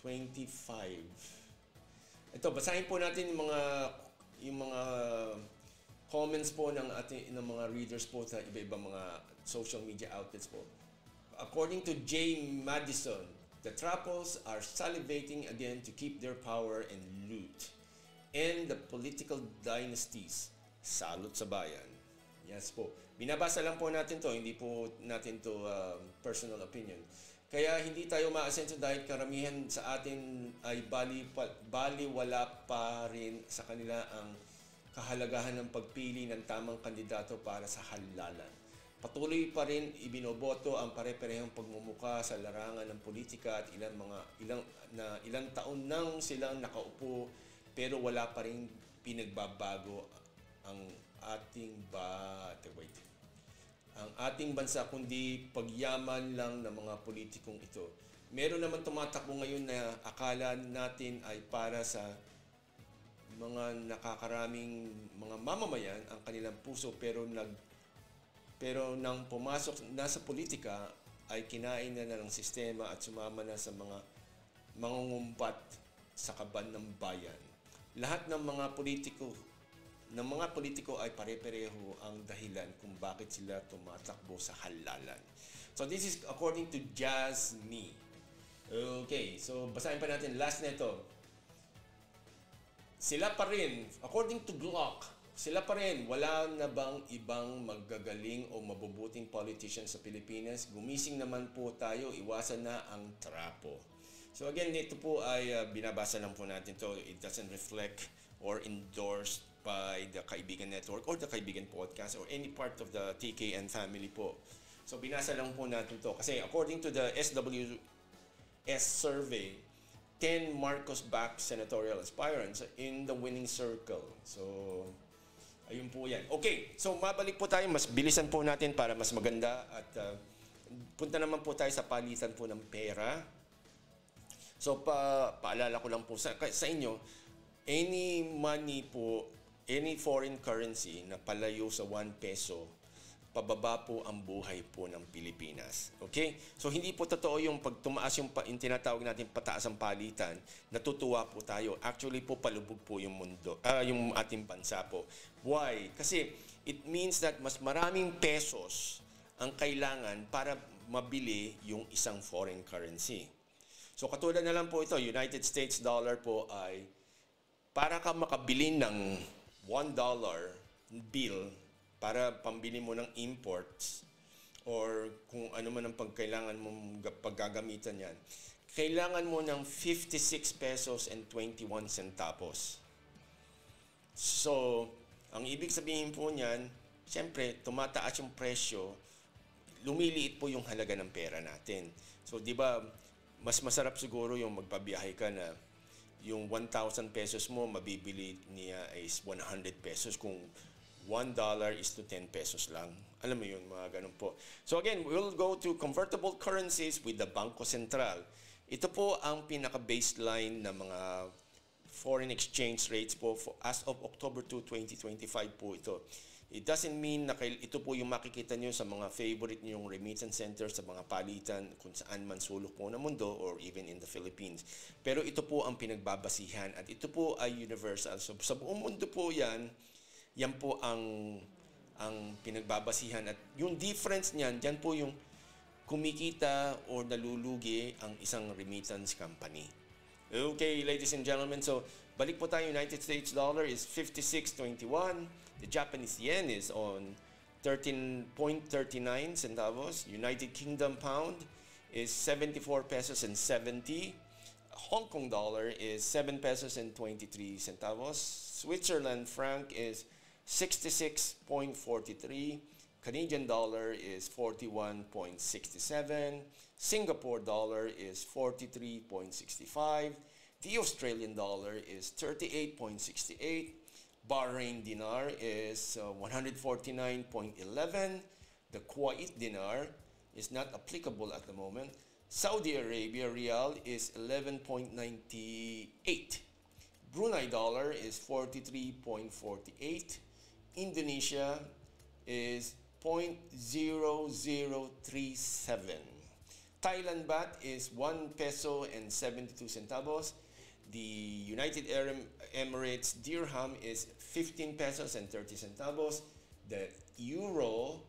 25. Ito, basahin po natin yung mga comments po ng mga readers po sa iba-ibang mga social media outlets po. According to Jay Madison, the Trapos are salivating again to keep their power and loot. And the political dynasties, salot sa bayan. Yes po. Binabasa lang po natin to, hindi po natin to personal opinion. Kaya hindi tayo ma-asenso dahil karamihan sa atin ay baliwala pa rin sa kanila ang kahalagahan ng pagpili ng tamang kandidato para sa halalan. Patuloy pa rin ibinoboto ang pare-parehong pagmumuka sa larangan ng politika at ilang taon nang silang nakaupo pero wala pa rin pinagbabago ang ating bansa kundi pagyaman lang ng mga politikong ito. Meron naman tumatakbo ngayon na akala natin ay para sa mga nakakaraming mga mamamayan ang kanilang puso pero nang pumasok na sa politika ay kinain na ng sistema at sumama na sa mga mangungumpat sa kaban ng bayan. Lahat ng mga politiko ay pare-pareho ang dahilan kung bakit sila tumatakbo sa halalan. So this is according to Jasmine. Okay, so basahin pa natin last nito. Sila pa rin, according to Glock, sila pa rin, wala na bang ibang magagaling o mabubuting politician sa Pilipinas? Gumising naman po tayo, iwasan na ang trapo. So again, ito po ay binabasa lang po natin to. It doesn't reflect or endorsed by the Kaibigan Network or the Kaibigan Podcast or any part of the TKN family po. So binasa lang po natin to. Kasi according to the SWS survey, 10 Marcos-backed senatorial aspirants in the winning circle. So, ayun po yan. Okay, so mabalik po tayo. Mas bilisan po natin para mas maganda. At punta naman po tayo sa palitan po ng pera. So, paalala ko lang po sa inyo, any money po, any foreign currency na palayo sa 1 peso, pababa po ang buhay po ng Pilipinas. Okay? So, hindi po totoo yung pag tumaas yung tinatawag natin pataas ang palitan, natutuwa po tayo. Actually po, palubog po yung mundo, yung ating bansa po. Why? Kasi it means that mas maraming pesos ang kailangan para mabili yung isang foreign currency. So, katulad na lang po ito, United States dollar po ay para ka makabili ng $1 bill para pambili mo ng imports or kung ano man ang pagkailangan mong paggagamitan yan, kailangan mo ng 56 pesos and 21 centavos. So, ang ibig sabihin po niyan, siyempre, tumataas yung presyo, lumiliit po yung halaga ng pera natin. So, di ba, mas masarap siguro yung magpabiyahe ka na yung 1,000 pesos mo, mabibili niya is 100 pesos kung $1 is to 10 pesos lang. Alam mo yun, mga ganun po. So again, we'll go to convertible currencies with the Bangko Sentral. Ito po ang pinaka-baseline na mga foreign exchange rates po as of October 2, 2025 po ito. It doesn't mean na ito po yung makikita nyo sa mga favorite nyong remittance centers, sa mga palitan kung saan man sulok po ng mundo or even in the Philippines. Pero ito po ang pinagbabasihan at ito po ay universal. So sa buong mundo po yan po ang pinagbabasihan at yung difference niyan, diyan po yung kumikita or nalulugi ang isang remittance company. Okay, ladies and gentlemen, so balik po tayo. United States dollar is 56.21. The Japanese yen is on 13.39 centavos. United Kingdom pound is 74 pesos and 70. Hong Kong dollar is 7 pesos and 23 centavos. Switzerland franc is 66.43. Canadian dollar is 41.67. Singapore dollar is 43.65. The Australian dollar is 38.68. Bahrain dinar is 149.11. The Kuwait dinar is not applicable at the moment. Saudi Arabia rial is 11.98. Brunei dollar is 43.48. Indonesia is 0.0037. Thailand baht is 1 peso and 72 centavos. The United Arab Emirates dirham is 15 pesos and 30 centavos. The euro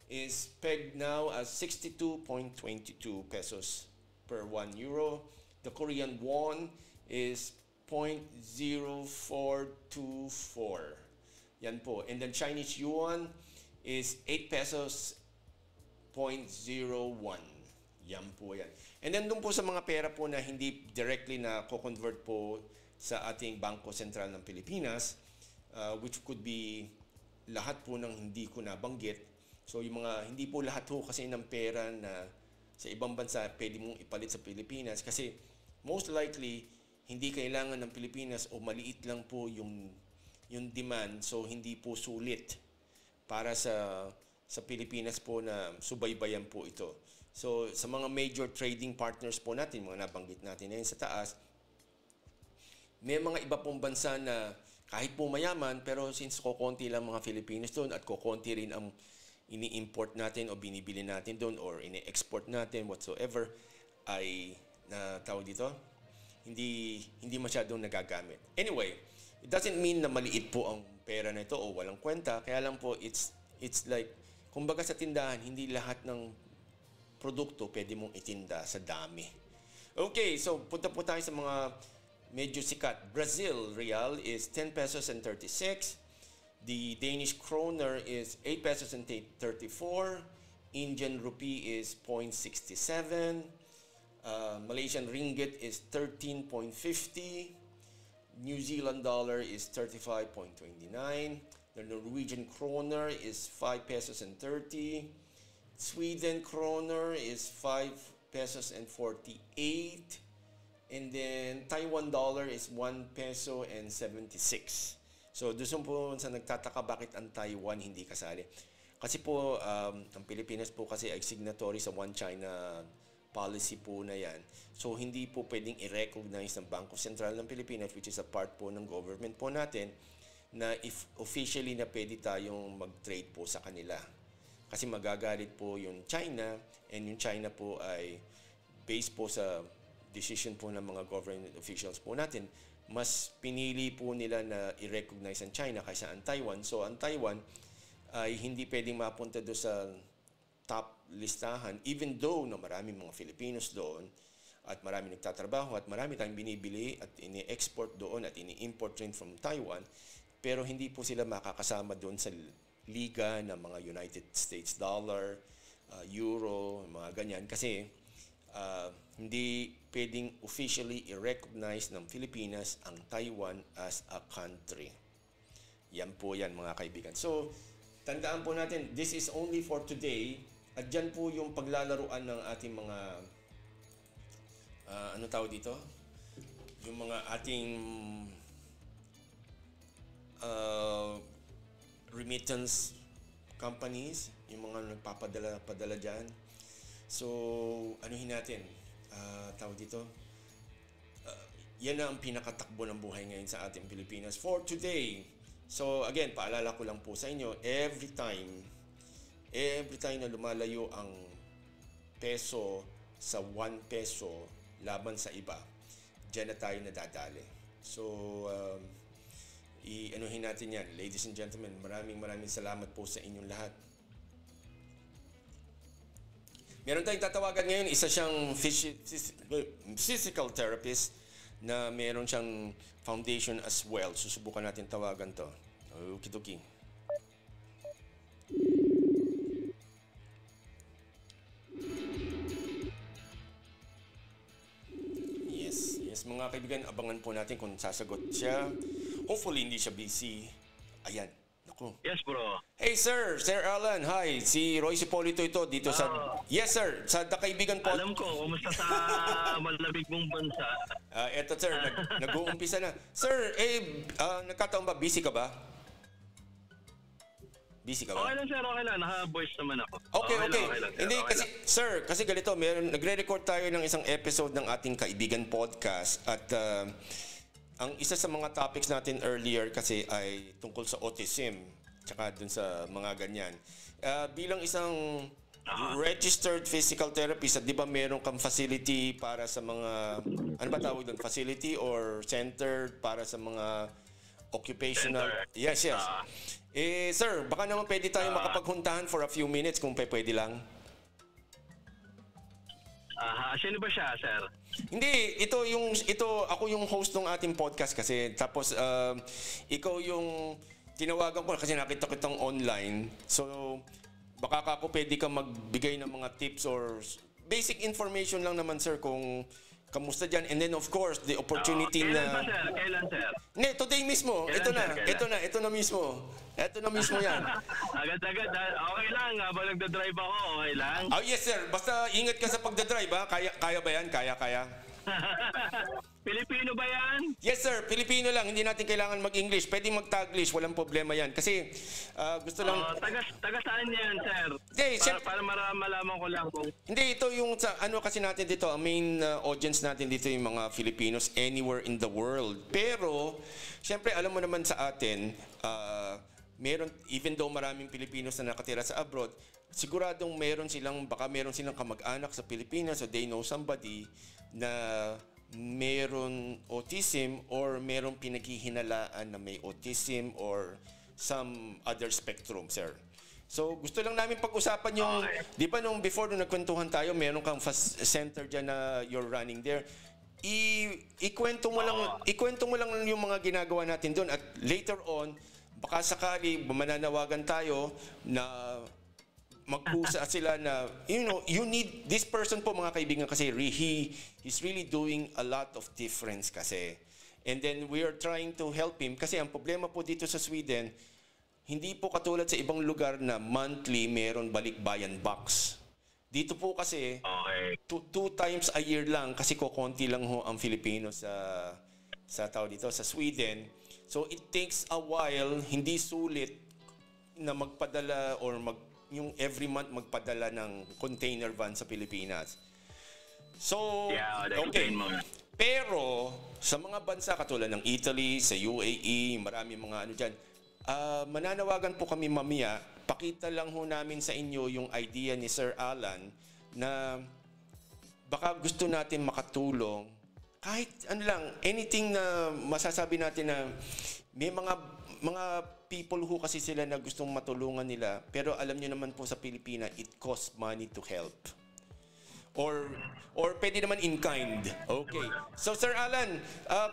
is pegged now as 62.22 pesos per 1 euro. The Korean won is 0.0424. Yan po. And then Chinese yuan is 8 pesos 0.01. Yan po yan. And then doon po sa mga pera po na hindi directly na co-convert po sa ating Bangko Sentral ng Pilipinas, which could be lahat po ng hindi ko nabanggit. So yung mga hindi po lahat po kasi ng pera na sa ibang bansa pwede mong ipalit sa Pilipinas kasi most likely hindi kailangan ng Pilipinas o maliit lang po yung demand, so hindi po sulit para sa Pilipinas po na subaybayan po ito. So sa mga major trading partners po natin, mga nabanggit natin ngayon sa taas, may mga iba pong bansa na kahit po mayaman, pero since kokonti lang mga Filipinos doon at kokonti rin ang ini-import natin o binibili natin doon or ini-export natin whatsoever, ay na tawag dito, hindi masyadong nagagamit. Anyway, it doesn't mean na maliit po ang pera na ito o walang kwenta. Kaya lang po, it's like, kumbaga sa tindahan, hindi lahat ng produkto pwede mong itinda sa dami. Okay, so punta po tayo sa mga medyo sikat. Brazil real is 10 pesos and 36. The Danish kroner is 8 pesos and 34. Indian rupee is 0.67. Malaysian ringgit is 13.50. New Zealand dollar is 35.29. The Norwegian kroner is 5 pesos and 30. Sweden kroner is 5 pesos and 48. And then Taiwan dollar is 1 peso and 76. So doon po sa nagtataka bakit ang Taiwan hindi kasali. Kasi po ang Pilipinas po kasi ay signatory sa One China policy po na yan. So hindi po pwedeng i-recognize ng Bangko Sentral ng Pilipinas, which is a part po ng government po natin, na if officially na pwede tayong mag-trade po sa kanila. Kasi magagalit po yung China, and yung China po ay based po sa decision po ng mga government officials po natin, mas pinili po nila na i-recognize ang China kaysa ang Taiwan. So ang Taiwan ay hindi pwedeng mapunta doon sa top listahan, even though na maraming mga Filipinos doon at marami nagtatrabaho at marami tayong binibili at ini-export doon at ini-import rin from Taiwan, pero hindi po sila makakasama doon sa liga ng mga United States dollar, euro, mga ganyan. Kasi hindi pwedeng officially i-recognize ng Pilipinas ang Taiwan as a country. Yan po yan mga kaibigan. So, tandaan po natin, this is only for today. At dyan po yung paglalaruan ng ating mga, ano tawag dito? Yung mga ating remittance companies, yung mga nagpapadala dyan. So, anuhin natin, tawag dito, yan na ang pinakatakbo ng buhay ngayon sa ating Pilipinas for today. So, again, paalala ko lang po sa inyo, every time na lumalayo ang peso sa 1 peso laban sa iba, dyan na tayo nadadali. So, i-anuhin natin yan. Ladies and gentlemen, maraming salamat po sa inyong lahat. Meron tayong tatawagan ngayon, isa siyang physical therapist na meron siyang foundation as well. Susubukan natin tawagan to. Okidoki. Yes, mga kaibigan, abangan po natin kung sasagot siya. Hopefully, hindi siya busy. Ayan. Naku. Yes, bro. Hey, sir. Sir Alan. Hi. Si Roy Sipolito ito dito sa... Yes, sir. Sa Kaibigan po. Alam ko, kumusta sa malamig mong bansa? Eto, sir. Nag-uumpisa na. Sir, nagkataon ba? Busy ka ba? Busy ka ba? Okay lang, sir. Okay lang. Naka-voice naman ako. Okay. Lang, sir. Hindi, kasi, sir, kasi ganito, nagre-record tayo ng isang episode ng ating Kaibigan Podcast at ang isa sa mga topics natin earlier kasi ay tungkol sa autism tsaka dun sa mga ganyan. Bilang isang registered physical therapist at di ba meron kang facility para sa mga, ano ba tawag doon? Facility or center para sa mga occupational... Center. Yes. Sir, baka naman pwede tayong makapaghuntahan for a few minutes kung pwede lang. Sino ba siya, sir? Hindi, ako yung host ng ating podcast kasi tapos ikaw yung tinawagan ko kasi nakita kitang online. So baka ako pwede ka magbigay ng mga tips or basic information lang naman, sir, kung kamusta dyan. And then of course, the opportunity kailan na... Kailan, sir? Hindi, today mismo. Ito na mismo. Ito na mismo yan. Agad-agad. Okay lang. Habang nagdadrive ako, okay lang. Oh, yes, sir. Basta ingat ka sa pagdadrive, ha? Kaya ba yan? Kaya. Pilipino ba yan? Yes, sir. Pilipino lang. Hindi natin kailangan mag-English. Pwede mag-Taglish. Walang problema yan. Kasi gusto lang... Taga saan yan, sir? Hindi, para malaman ko lang kung... Hindi, ito yung ano kasi natin dito. Ang main audience natin dito yung mga Filipinos anywhere in the world. Pero, siyempre, alam mo naman sa atin, meron, even though maraming Pilipinos na nakatira sa abroad, siguradong baka meron silang kamag-anak sa Pilipinas, so they know somebody na meron autism or meron pinaghihinalaan na may autism or some other spectrum, sir. So, gusto lang namin pag-usapan yung, di ba nung nagkwentuhan tayo, meron kang center dyan na you're running there. Ikwento mo lang yung mga ginagawa natin doon at later on, baka sakali mananawagan tayo na magkusa sila na, you need this person po, mga kaibigan, kasi he's really doing a lot of difference kasi. And then we are trying to help him kasi ang problema po dito sa Sweden, hindi po katulad sa ibang lugar na monthly meron balikbayan box. Dito po kasi, 2 times a year lang kasi konti lang ho ang Filipino sa Sweden. So it takes a while, hindi sulit na magpadala or yung every month magpadala ng container van sa Pilipinas. So, okay. Pero sa mga bansa katulad ng Italy, sa UAE, marami mga ano dyan, mananawagan po kami mamaya, pakita lang ho namin sa inyo yung idea ni Sir Alan na baka gusto natin makatulong kahit ano lang, anything na masasabi natin na may mga people who kasi sila na gustong matulungan nila, pero alam nyo naman po sa Pilipinas, it costs money to help. Or pwede naman in kind. Okay. So Sir Alan,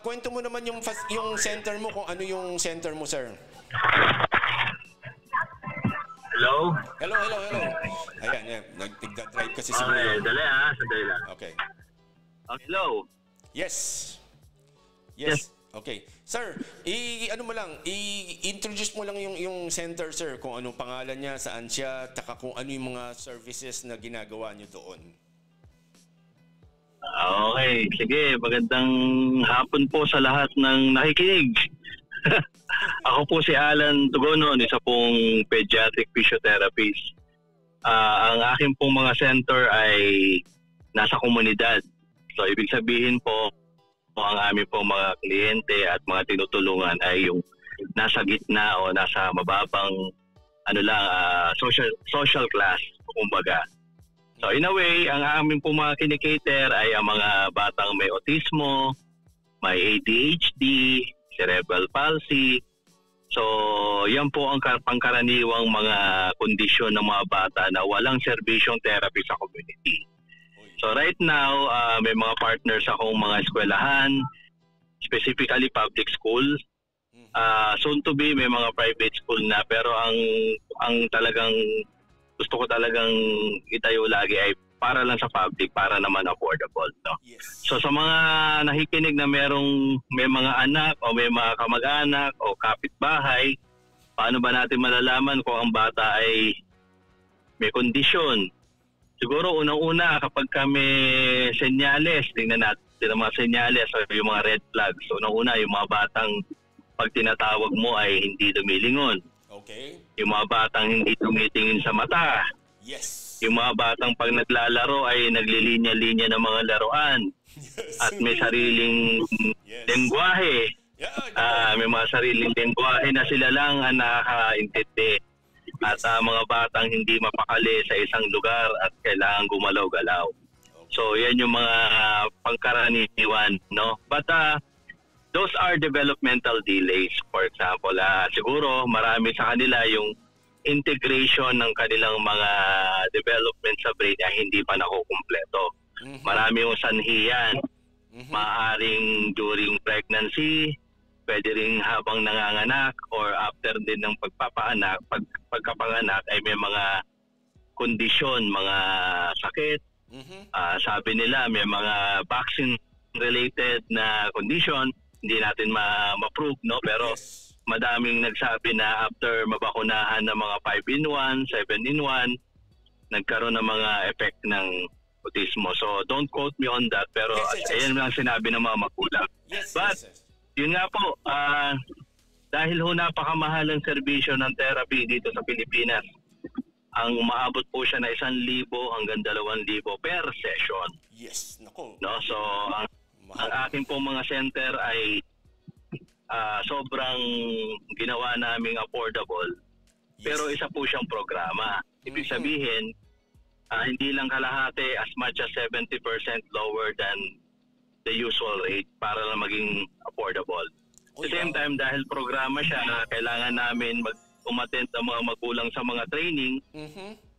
kwento mo naman yung center mo, kung ano yung center mo, sir. Hello? Hello. Ayan. Nagda-drive kasi siguro. Okay, dali lang. Okay. Hello? Yes. Okay. Sir, ano mo lang, i-introduce mo lang yung center, sir, kung anong pangalan niya, saan siya, taka kung ano yung mga services na ginagawa niyo doon. Okay, sige. Magandang hapon po sa lahat ng nakikinig. Ako po si Alan Tugonon, isa pong pediatric physiotherapist. Ang aking pong mga center ay nasa komunidad. So, ibig sabihin po, ang aming pong mga kliyente at mga tinutulungan ay yung nasa gitna o nasa mababang social class, kumbaga. So in a way, ang aming pong mga kinikater ay ang mga batang may autismo, may ADHD, cerebral palsy. So yan po ang pangkaraniwang mga kondisyon ng mga bata na walang serbisyong therapy sa community. So right now, may mga partners akong mga eskwelahan, specifically public school. Soon to be may mga private school na, pero ang talagang gusto ko talagang itayo lagi ay para lang sa public, para naman affordable, no? Yes. So sa mga nakikinig na may mga anak o may mga kamag-anak o kapitbahay, paano ba natin malalaman kung ang bata ay may kondisyon? Siguro unang-una kapag kami senyales, tingnan natin ang mga senyales o yung mga red flags. So unang-una yung mga batang pag tinatawag mo ay hindi dumilingon. Okay. Yung mga batang hindi tumitingin sa mata. Yes. Yung mga batang pag naglalaro ay naglilinya-linya ng mga laruan. Yes. At may sariling lengguwahe. Yeah, may mga sariling lengguwahe na sila lang ang nakakaintindi. At mga batang hindi mapakali sa isang lugar at kailangan gumalaw-galaw. So yan yung mga pangkaraniwan, no? But those are developmental delays. For example, siguro marami sa kanila yung integration ng kanilang mga development sa brain ay hindi pa nakukumpleto. Marami yung sanhiyan. Maaaring during pregnancy, pwede rin habang nanganganak or after din ng pagkapanganak ay may mga kondisyon, mga sakit. Sabi nila may mga vaccine-related na condition, hindi natin ma-prove, no? Pero madaming nagsabi na after mabakunahan ng mga 5-in-1, 7-in-1, nagkaroon ng mga effect ng autismo. So don't quote me on that, pero ayan lang sinabi ng mga magulang. But yun nga po, dahil ho napakamahal ang serbisyo ng therapy dito sa Pilipinas, ang umaabot po siya na 1,000 hanggang 2,000 per session. Yes, nako. No? So, ang aking pong mga center ay sobrang ginawa naming affordable. Pero isa po siyang programa. Ibig sabihin, hindi lang kalahati, as much as 70% lower than the usual rate para lang maging affordable. At the same time, dahil programa siya, kailangan namin umattend ang mga magulang sa mga training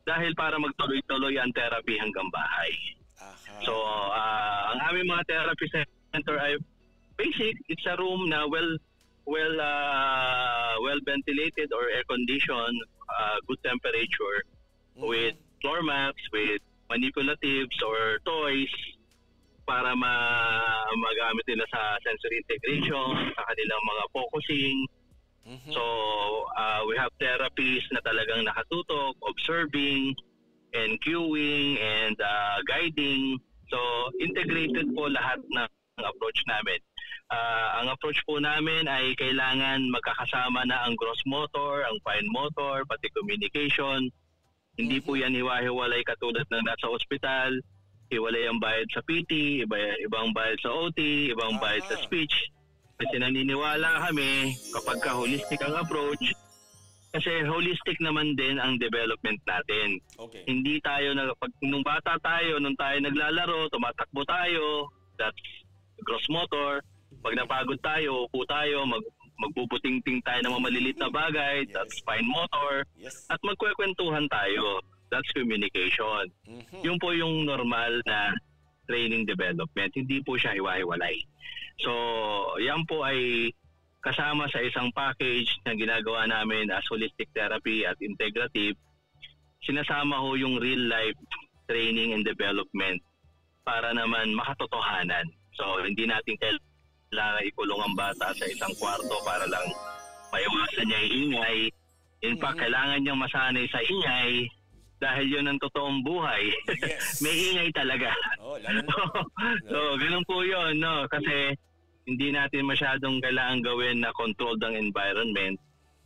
dahil para magtuloy-tuloy ang therapy hanggang bahay. So, ang aming mga therapy center ay basic. It's a room na well ventilated or air conditioned, good temperature, with floor mats, with manipulatives or toys, para magamit nila sa sensory integration, sa kanilang mga focusing. So, we have therapies na talagang nakatutok, observing, and cueing, and guiding. So, integrated po lahat ng approach namin. Ang approach po namin ay kailangan magkakasama na ang gross motor, ang fine motor, pati communication. Hindi po yan hiwa-hiwalay katulad na nasa ospital. Hiwalay ang bayad sa PT, ibang bayad sa OT, ibang bayad sa speech. Kasi naniniwala kami kapag holistic ang approach, kasi holistic naman din ang development natin. Okay. Hindi tayo, nung bata tayo, nung tayo naglalaro, tumatakbo tayo, that's gross motor. Pag napagod tayo, upo tayo, magbubuting-ting tayo ng mga maliliit na bagay, that's fine motor. At magkwekwentuhan tayo. That's communication. Yung po yung normal na training development. Hindi po siya hiwa-hiwalay. So, yan po ay kasama sa isang package na ginagawa namin as holistic therapy at integrative. Sinasama ho yung real-life training and development para naman makatotohanan. So, hindi natin kailangan ikulong ang bata sa isang kwarto para lang maiwasan niya yung ingay. In fact, kailangan niyang masanay sa ingay dahil yun ang totoong buhay. Yes. May ingay talaga. Oh, lalo na. So, ganun po yun, no? Kasi hindi natin masyadong kailangan gawin na controlled ang environment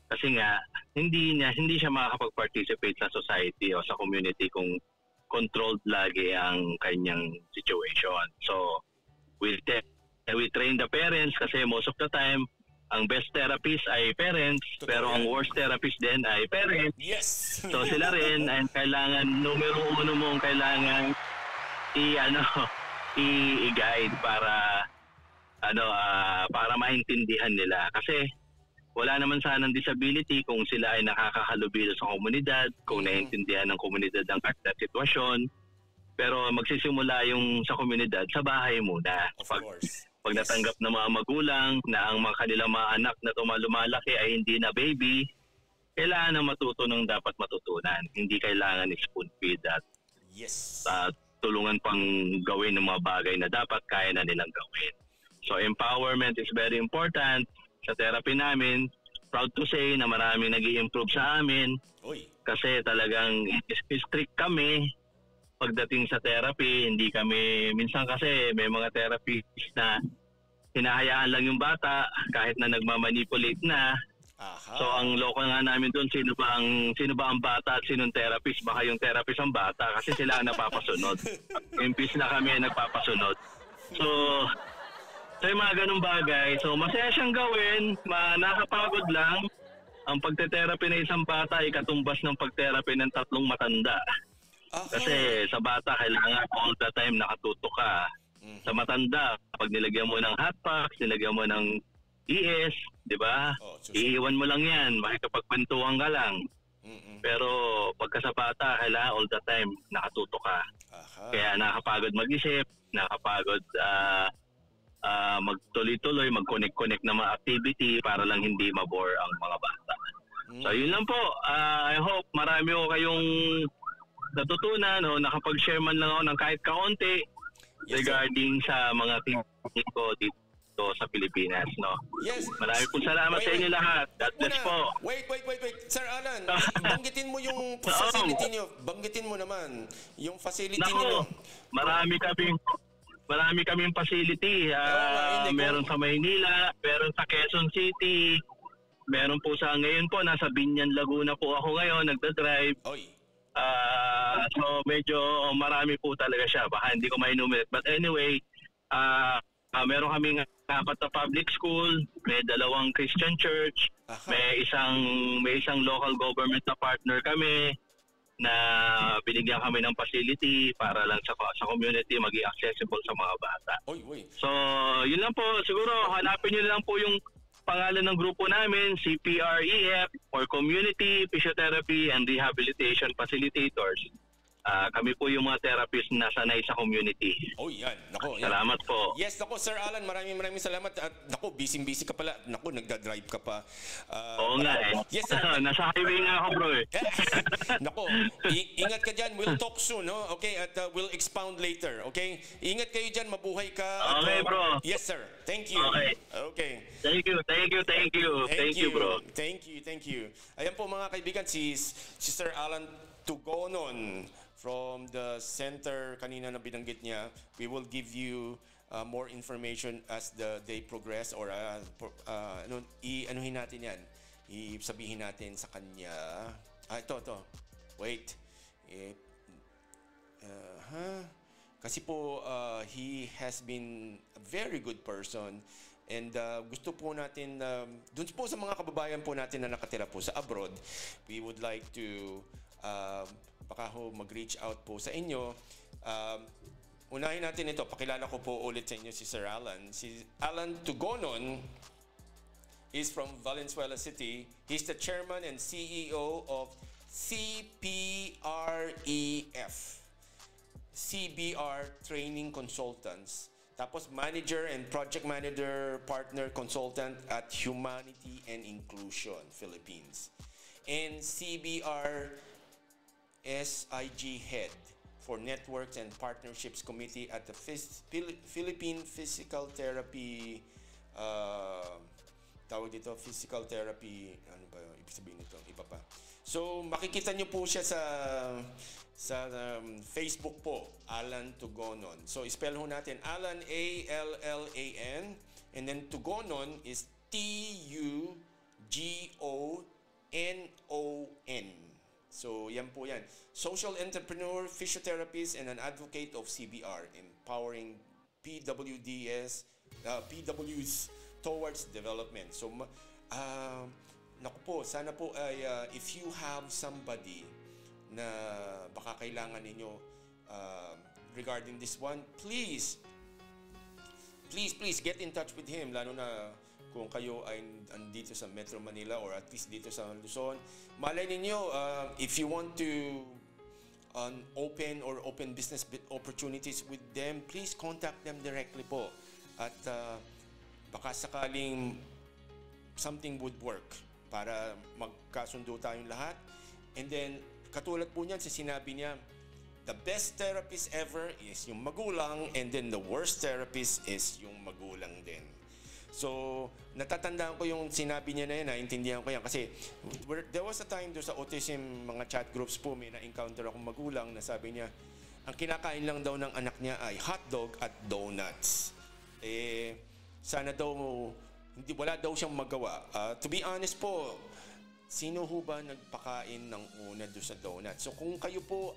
kasi nga, hindi siya makakapag-participate sa society o sa community kung controlled lagi ang kanyang situation. So, we train the parents kasi most of the time, ang best therapist ay parents, pero ang worst therapist din ay parents. Yes. So sila rin ay kailangan, numero uno mong kailangan i-guide para para maintindihan nila. Kasi wala naman sanang disability kung sila ay nakakahalubilo sa komunidad, kung naiintindihan ng komunidad ang kanilang sitwasyon. Pero magsisimula yung sa komunidad sa bahay muna. Of course. Pag natanggap ng mga magulang na ang mga kanilang mga anak na lumalaki ay hindi na baby, kailangan na matuto ng dapat matutunan. Hindi kailangan spoon feed at tulungan pang gawin ng mga bagay na dapat kaya na nilang gawin. So empowerment is very important sa therapy namin. Proud to say na maraming nag-i-improve sa amin. Kasi talagang strict kami pagdating sa therapy. Hindi kami, minsan kasi may mga therapists na hinahayaan lang yung bata kahit na nagmamanipulate na. So ang loko nga namin doon, sino ba ang bata at sinong therapist? Baka yung therapist ang bata kasi sila ang napapasunod. Impis na kami nagpapasunod. So yung mga ganung bagay. So masaya siyang gawin, nakakapagod lang. Ang pagte-therapy ng isang bata ay katumbas ng pag-therapy ng 3 matanda. Kasi sa bata, kailangan all the time nakatuto ka. Sa matanda, pag nilagyan mo ng hotbox, nilagyan mo ng ES, di ba? Iiwan mo lang yan, makikapagkwentuhan ka lang. Pero pagka sa bata, kailangan all the time nakatuto ka. Kaya nakakapagod mag-isip, nakakapagod magtuloy-tuloy, mag-connect-connect na mga activity para lang hindi mabore ang mga bata. So yun lang po. I hope marami ko kayong natutunan o nakapag-share man lang ako ng kahit kaunti regarding sa mga technique ko dito sa Pilipinas, no? Yes. Marami pong salamat sa inyo lahat. God bless po. Wait. Sir Alan, banggitin mo yung facility niyo. Banggitin mo naman yung facility niyo. Marami kaming facility. Meron sa Maynila, meron sa Quezon City, meron po sa ngayon po, nasa Binyan, Laguna po ako ngayon, nagda-drive. So medyo marami po talaga siya. Baka hindi ko ma-enumerate. But anyway, meron kaming 4 na public school, may 2 Christian church, may isang local government na partner kami na binigyan kami ng facility para lang sa community maging accessible sa mga bata. So, yun lang po. Siguro hanapin niyo lang po yung pangalan ng grupo namin, CPREF, or Community Physiotherapy and Rehabilitation Facilitators. Kami po yung mga therapist na sanay sa community. Yan. Nako, salamat po. Yes, nako Sir Alan, maraming salamat. At nako, busy ka pala. Nako, nagda-drive ka pa. Oo nga eh. Yes, sir. Nasa highway nga ako, bro eh. Nako, ingat ka dyan. We'll talk soon, no? Okay, at we'll expound later. Okay? Ingat kayo dyan, mabuhay ka. Okay, bro. Yes, sir. Thank you. Okay. Thank you, bro. Thank you. Ayan po mga kaibigan, si Sir Alan Tugonon from the center kanina na binanggit niya. We will give you more information as the day progress or anuhin natin yan. Sabihin natin sa kanya. Ito. Wait. Kasi po, he has been a very good person and gusto po natin, dun po sa mga kababayan po natin na nakatira po sa abroad, we would like to baka ho mag-reach out po sa inyo. Unahin natin ito. Pakilala ko po ulit sa inyo si Sir Alan. Si Alan Tugonon is from Valenzuela City. He's the chairman and CEO of CPREF, CBR Training Consultants. Tapos manager and project manager partner consultant at Humanity and Inclusion Philippines. And CBR SIG Head for Networks and Partnerships Committee at the Philippine Physical Therapy tawag dito, physical therapy, ano ba yung ibig sabihin nito? Iba pa. So, makikita nyo po siya sa Facebook po, Alan Tugonon. So, spell ho natin, Alan, A-L-L-A-N, and then Tugonon is T-U-G-O-N-O-N. So, yan po yan. Social entrepreneur, physiotherapist, and an advocate of CBR, empowering PWs towards development. So, naku po, sana po ay if you have somebody na baka kailangan ninyo regarding this one, please get in touch with him, lalo na kung kayo ay andito sa Metro Manila or at least dito sa Luzon. Malay ninyo, if you want to open business opportunities with them, please contact them directly po. At baka sakaling something would work para magkasundo tayong lahat. And then, katulad po niyan, sinabi niya, the best therapist ever is yung magulang, and then the worst therapist is yung magulang din. So, natatandaan ko yung sinabi niya na yun, naintindihan ko yan. Kasi there was a time doon sa autism mga chat groups po, may na-encounter akong magulang na sabi niya, ang kinakain lang daw ng anak niya ay hotdog at donuts. Sana daw, wala daw siyang magawa. To be honest po, sino ho ba nagpakain ng una doon sa donuts? So, kung kayo po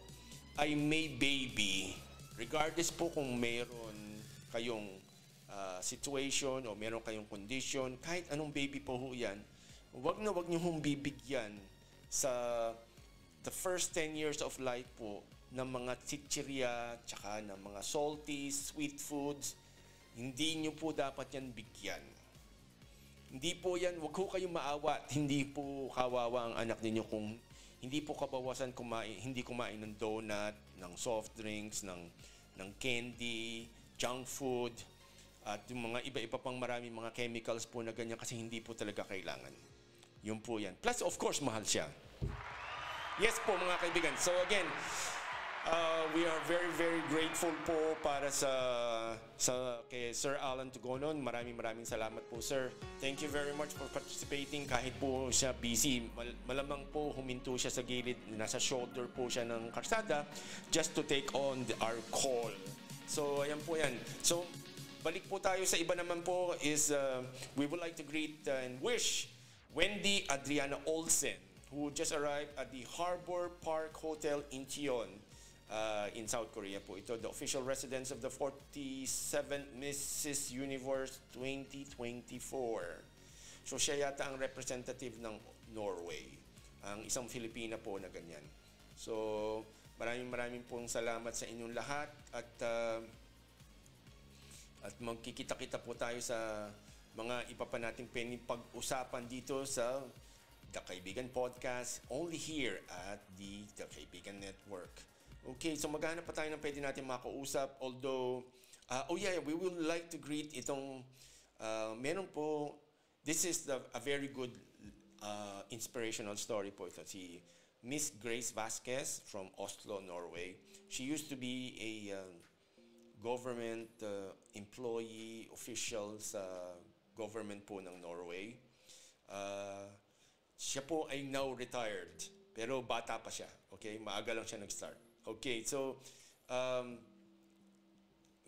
ay may baby, regardless po kung mayroon kayong situation o meron kayong condition, kahit anong baby po ho yan, wag niyo hong bibigyan sa the first 10 years of life po ng mga chichirya, tsaka ng mga salty, sweet foods. Hindi niyo po dapat yan bigyan. Hindi po yan, wag ho kayong maawa, hindi po kawawa ang anak ninyo kung hindi po kabawasan hindi kumain ng donut, ng soft drinks, ng candy, junk food, at yung mga iba-iba pang maraming mga chemicals po na ganyan kasi hindi po talaga kailangan. Yun po yan. Plus, of course, mahal siya. Yes po, mga kaibigan. So again, we are very, very grateful po para kay Sir Alan Tugonon. Maraming salamat po, sir. Thank you very much for participating. Kahit po siya busy, malamang po huminto siya sa gilid, nasa shoulder po siya ng karsada just to take on our call. So, ayan po yan. So, balik po tayo sa iba naman po is we would like to greet and wish Wendy Adriana Olsen, who just arrived at the Harbor Park Hotel Incheon in South Korea po. Ito, the official residence of the 47th Mrs. Universe 2024. So siya yata ang representative ng Norway, ang isang Filipina po na ganyan. So maraming pong salamat sa inyong lahat at magkikita-kita po tayo sa mga iba pa nating pag-usapan dito sa The Kaibigan Podcast, only here at the Kaibigan Network. Okay, so maghanap pa tayo ng pwede natin makausap. Although, we will like to greet itong, meron po, this is a very good inspirational story po ito. Si Miss Grace Vasquez from Oslo, Norway. She used to be a government employee, official sa government po ng Norway. Siya po ay now retired, pero bata pa siya. Okay, maaga lang siya nag-start. Okay, so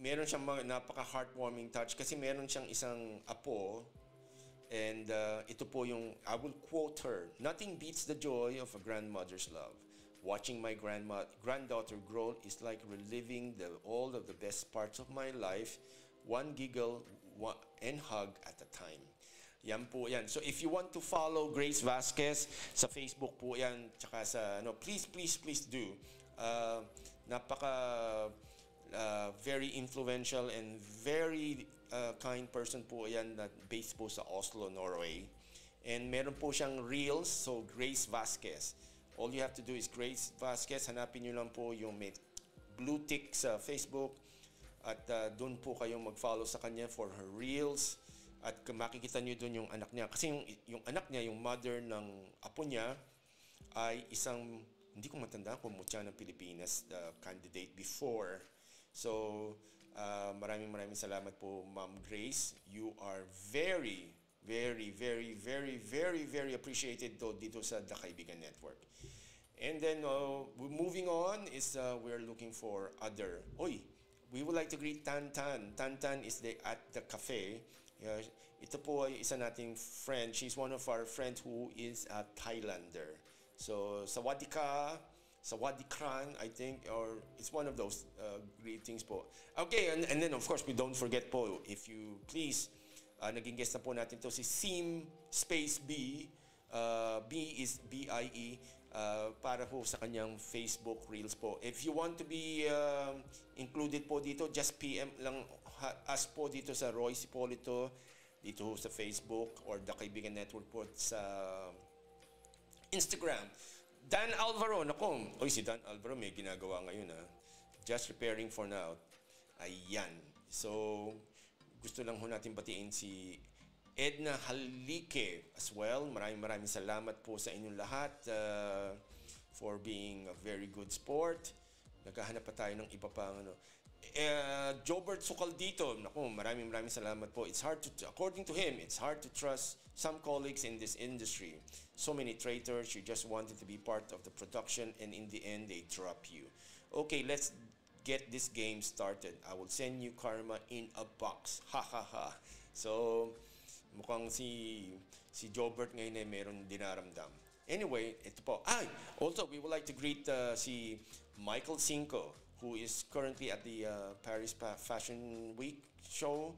meron siyang napaka-heartwarming touch kasi meron siyang isang apo, and ito po yung, I will quote her, "Nothing beats the joy of a grandmother's love. Watching my granddaughter grow is like reliving all of the best parts of my life, one giggle and hug at a time." Yan po yan. So if you want to follow Grace Vasquez sa Facebook po yan, tsaka sa please do. Very influential and very kind person po yan, na based po sa Oslo, Norway. And meron po siyang reels, so Grace Vasquez. All you have to do is Grace Vasquez. Hanapin nyo lang po yung may blue tick sa Facebook. At doon po kayong mag-follow sa kanya for her reels. At makikita nyo doon yung anak niya. Kasi yung anak niya, yung mother ng apo niya, ay isang, hindi ko matandaan kung mutya ng Pilipinas, the candidate before. So, Maraming salamat po, Ma'am Grace. You are very, very, very, very, very, very appreciated dito sa The Kaibigan Network. And then, moving on is we're looking for other... we would like to greet Tan Tan. Tan Tan is at the cafe. Ito po ay isa nating friend. She's one of our friends who is a Thailander. So, Sawadikran, I think, or it's one of those greetings po. Okay, and then of course, we don't forget po, if you please, naging guest na po natin to si Sim Space B. B is B-I-E. Para po sa kanyang Facebook Reels po. If you want to be included po dito, just PM lang us po dito sa Royce Hipolito, dito sa Facebook or The Kaibigan Network po sa Instagram. Dan Alvaro, si Dan Alvaro may ginagawa ngayon Just preparing for now. Ayan. So, gusto lang ho natin batiin si Edna Halike as well. Maraming salamat po sa inyong lahat for being a very good sport. Naghahanap pa tayo ng iba pang Jobert Sucaldito, maraming salamat po. According to him, it's hard to trust some colleagues in this industry. So many traitors, you just wanted to be part of the production and in the end, they drop you. Okay, let's get this game started. I will send you karma in a box. Ha ha ha. So, mukhang si Jobert ngayon ay meron dinaramdam. Anyway, ito po. Also, we would like to greet si Michael Cinco, who is currently at the Paris Fashion Week show.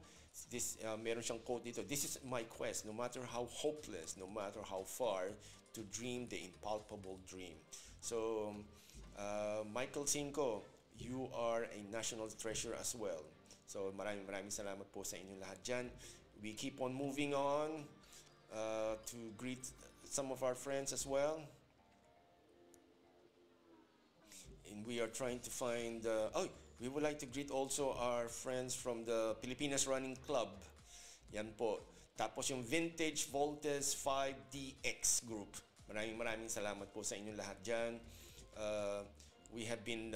Meron siyang quote dito. This is my quest, no matter how hopeless, no matter how far, to dream the impalpable dream. So, Michael Cinco, you are a national treasure as well. So, maraming salamat po sa inyong lahat dyan. We keep on moving on to greet some of our friends as well. And we are trying to find... we would like to greet also our friends from the Pilipinas Running Club. Yan po. Tapos yung Vintage Voltes 5DX group. Maraming salamat po sa inyong lahat dyan. We have been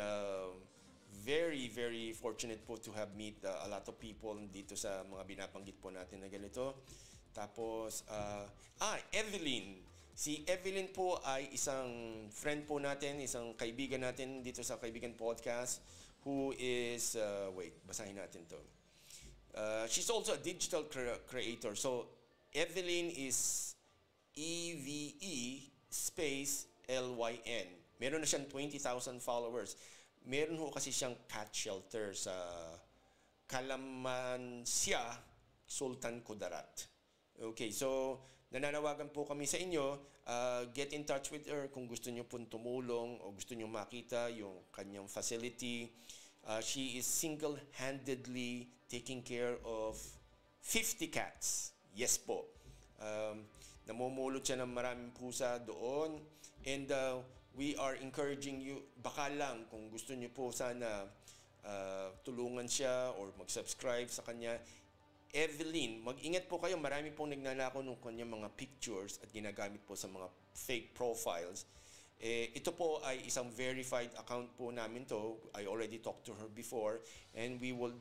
very, very fortunate po to have meet a lot of people dito sa mga binabanggit po natin na ganito. Tapos, Evelyn. Si Evelyn po ay isang friend po natin, isang kaibigan natin dito sa Kaibigan Podcast who is, basahin natin to. She's also a digital creator. So, Evelyn is EVE space LYN. Meron na siyang 20,000 followers. Meron ho kasi siyang cat shelter sa Kalamansya, Sultan Kudarat. Okay, so nananawagan po kami sa inyo, get in touch with her kung gusto niyo pong tumulong o gusto niyo makita yung kanyang facility. She is single-handedly taking care of 50 cats. Yes po. Namumulot siya ng maraming pusa doon. And we are encouraging you, baka lang kung gusto niyo po sana tulungan siya or mag-subscribe sa kanya. Evelyn, mag-ingat po kayo. Marami pong nagnanakaw ng kanyang mga pictures at ginagamit po sa mga fake profiles. Ito po ay isang verified account po namin to. I already talked to her before and we will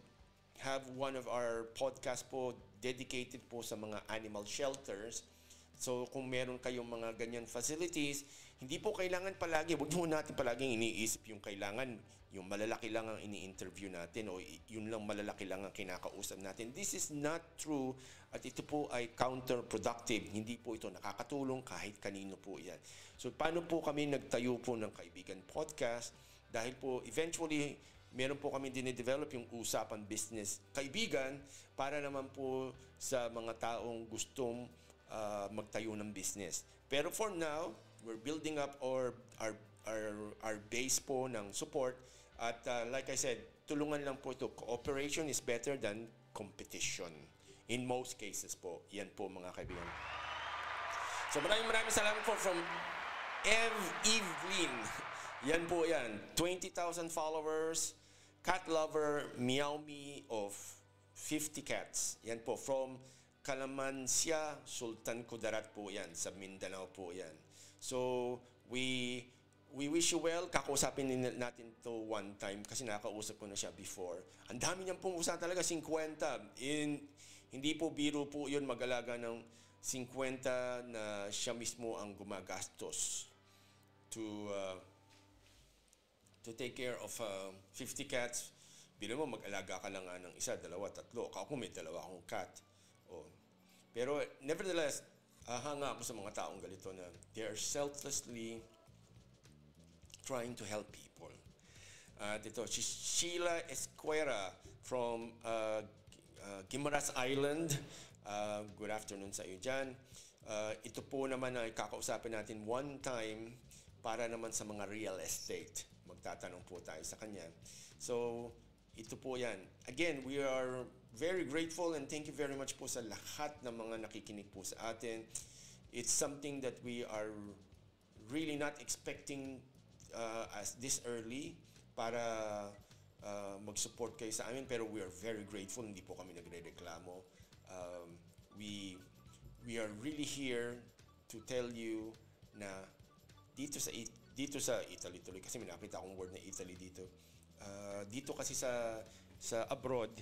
have one of our podcast po dedicated po sa mga animal shelters. So kung meron kayong mga ganyan facilities, hindi po kailangan palagi, huwag mo natin palaging iniisip yung kailangan, yung malalaki lang ang ini-interview natin o yun lang malalaki lang ang kinakausap natin. This is not true at ito po ay counterproductive. Hindi po ito nakakatulong kahit kanino po yan. So paano po kami nagtayo po ng Kaibigan Podcast? Dahil po eventually, meron po kami dinedevelop yung Usapan Business Kaibigan para naman po sa mga taong gustong magtayo ng business. Pero for now, we're building up our base po ng support at like I said, tulungan lang po ito. Cooperation is better than competition. In most cases po. Yan po mga kaibigan. So maraming salamat po from Evelyn. Yan po yan. 20,000 followers. Cat lover, Meow Me of 50 cats. Yan po from Kalamansya, Sultan Kudarat po yan. Sa Mindanao po yan. So, we wish you well. Kakausapin natin to one time kasi nakausap ko na siya before. Ang dami niyang pong usapan talaga, 50. Hindi po biro po yun mag-alaga ng 50 na siya mismo ang gumagastos to take care of 50 cats. Bila mo, mag-alaga ka lang ng isa, dalawa, tatlo. Ako may dalawa akong cat. Oh. Pero nevertheless, hanga ako sa mga taong galito na they are selflessly trying to help people. Dito, si Sheila Esquera from Guimaras Island. Good afternoon sa iyo dyan. Ito po naman ay kakausapin natin one time para naman sa mga real estate. Magtatanong po tayo sa kanya. So, ito po yan. Again, we are very grateful and thank you very much po sa lahat ng mga nakikinig po sa atin. It's something that we are really not expecting as this early para mag-support kayo sa amin, pero we are very grateful. Hindi po kami nagre-reklamo. We are really here to tell you na dito sa Italy tuloy, kasi may nakita akong word na Italy dito. Dito kasi sa abroad,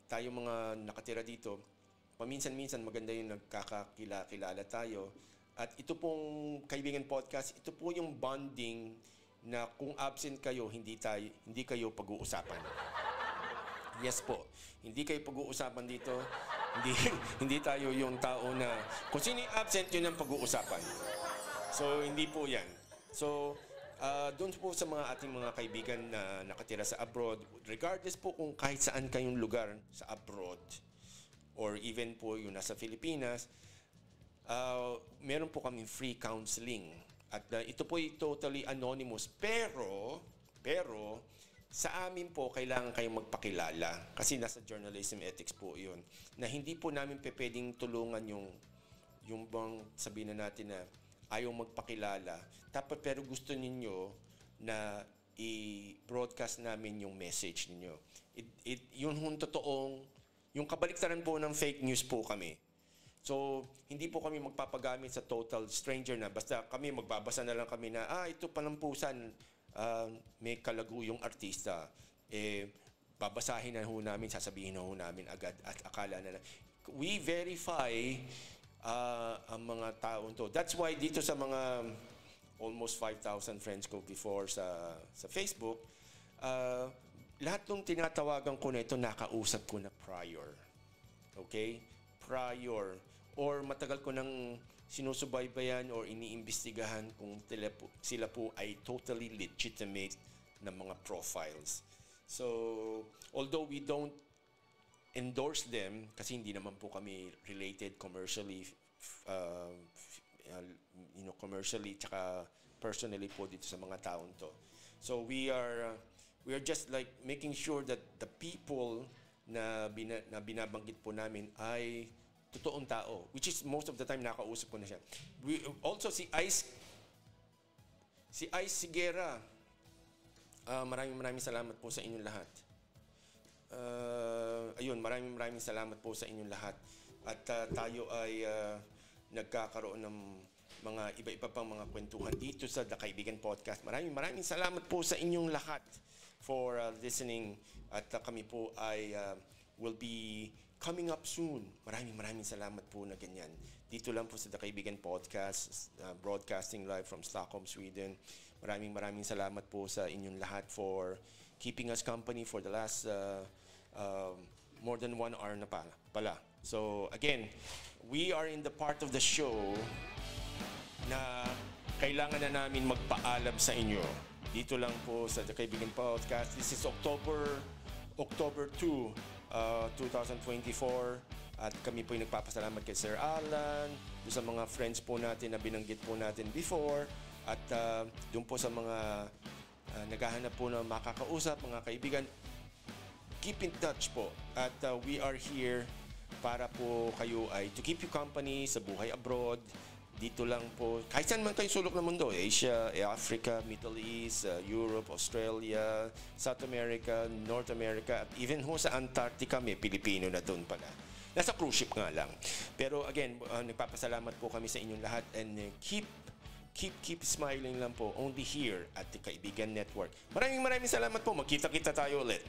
tayo mga nakatira dito, paminsan-minsan maganda yung nagkakakilala tayo. At ito pong Kaibigan Podcast, ito po yung bonding na kung absent kayo, hindi kayo pag-uusapan. Yes po. Hindi kayo pag-uusapan dito. Hindi tayo yung tao na kung sino yung absent, yun ang pag-uusapan. So, hindi po yan. So, doon po sa ating mga kaibigan na nakatira sa abroad, regardless po kung kahit saan kayong lugar sa abroad, or even po yung nasa Pilipinas, meron po kaming free counseling. At ito po ay totally anonymous. Pero, sa amin po, kailangan kayong magpakilala. Kasi nasa journalism ethics po yun. Na hindi po namin pwedeng tulungan yung bang sabihin na natin na ayaw magpakilala. Pero gusto ninyo na i-broadcast namin yung message ninyo. Yun totoong, yung kabaliktaran po ng fake news po kami. So, hindi po kami magpapagamit sa total stranger na basta kami magbabasa na lang kami na, ito palampusan, may kalaguyong artista. Babasahin na ho namin, sasabihin na ho namin agad at akala na we verify ang mga taon to. That's why dito sa mga almost 5,000 friends ko before sa Facebook, lahat ng tinatawagan ko na ito, nakausap ko na prior. Okay? Prior. Or matagal ko nang sinusubaybayan or iniimbestigahan kung sila po ay totally legitimate na mga profiles. So, although we don't endorse them, kasi hindi naman po kami related commercially, commercially tsaka personally po dito sa mga taon to. So, we are just like making sure that the people na binabanggit po namin ay totoong tao, which is most of the time nakausap ko na siya. Also si Ice Sigera, maraming salamat po sa inyong lahat. Maraming salamat po sa inyong lahat. At tayo ay nagkakaroon ng mga iba-iba pang mga kwentuhan dito sa The Kaibigan Podcast. Maraming salamat po sa inyong lahat for listening. At kami po ay will be coming up soon. Maraming salamat po na ganyan. Dito lang po sa The Kaibigan Podcast, broadcasting live from Stockholm, Sweden. Maraming salamat po sa inyong lahat for keeping us company for the last more than 1 hour na pala. So again, we are in the part of the show na kailangan na namin magpaalam sa inyo. Dito lang po sa The Kaibigan Podcast. This is October 2, 2024. At kami po yung nagpapasalamat kay Sir Alan, doon sa mga friends po natin na binanggit po natin before, at doon po sa mga naghahanap po na makakausap, mga kaibigan. Keep in touch po. At we are here para po kayo ay to keep you company sa buhay abroad. Dito lang po, kahit saan man kayo sulok ng mundo, Asia, Africa, Middle East, Europe, Australia, South America, North America, at even ho sa Antarctica, may Pilipino na doon pala. Nasa cruise ship nga lang. Pero again, nagpapasalamat po kami sa inyong lahat and keep keep smiling lang po. Only here at the Kaibigan Network. Maraming salamat po. Magkita-kita tayo ulit.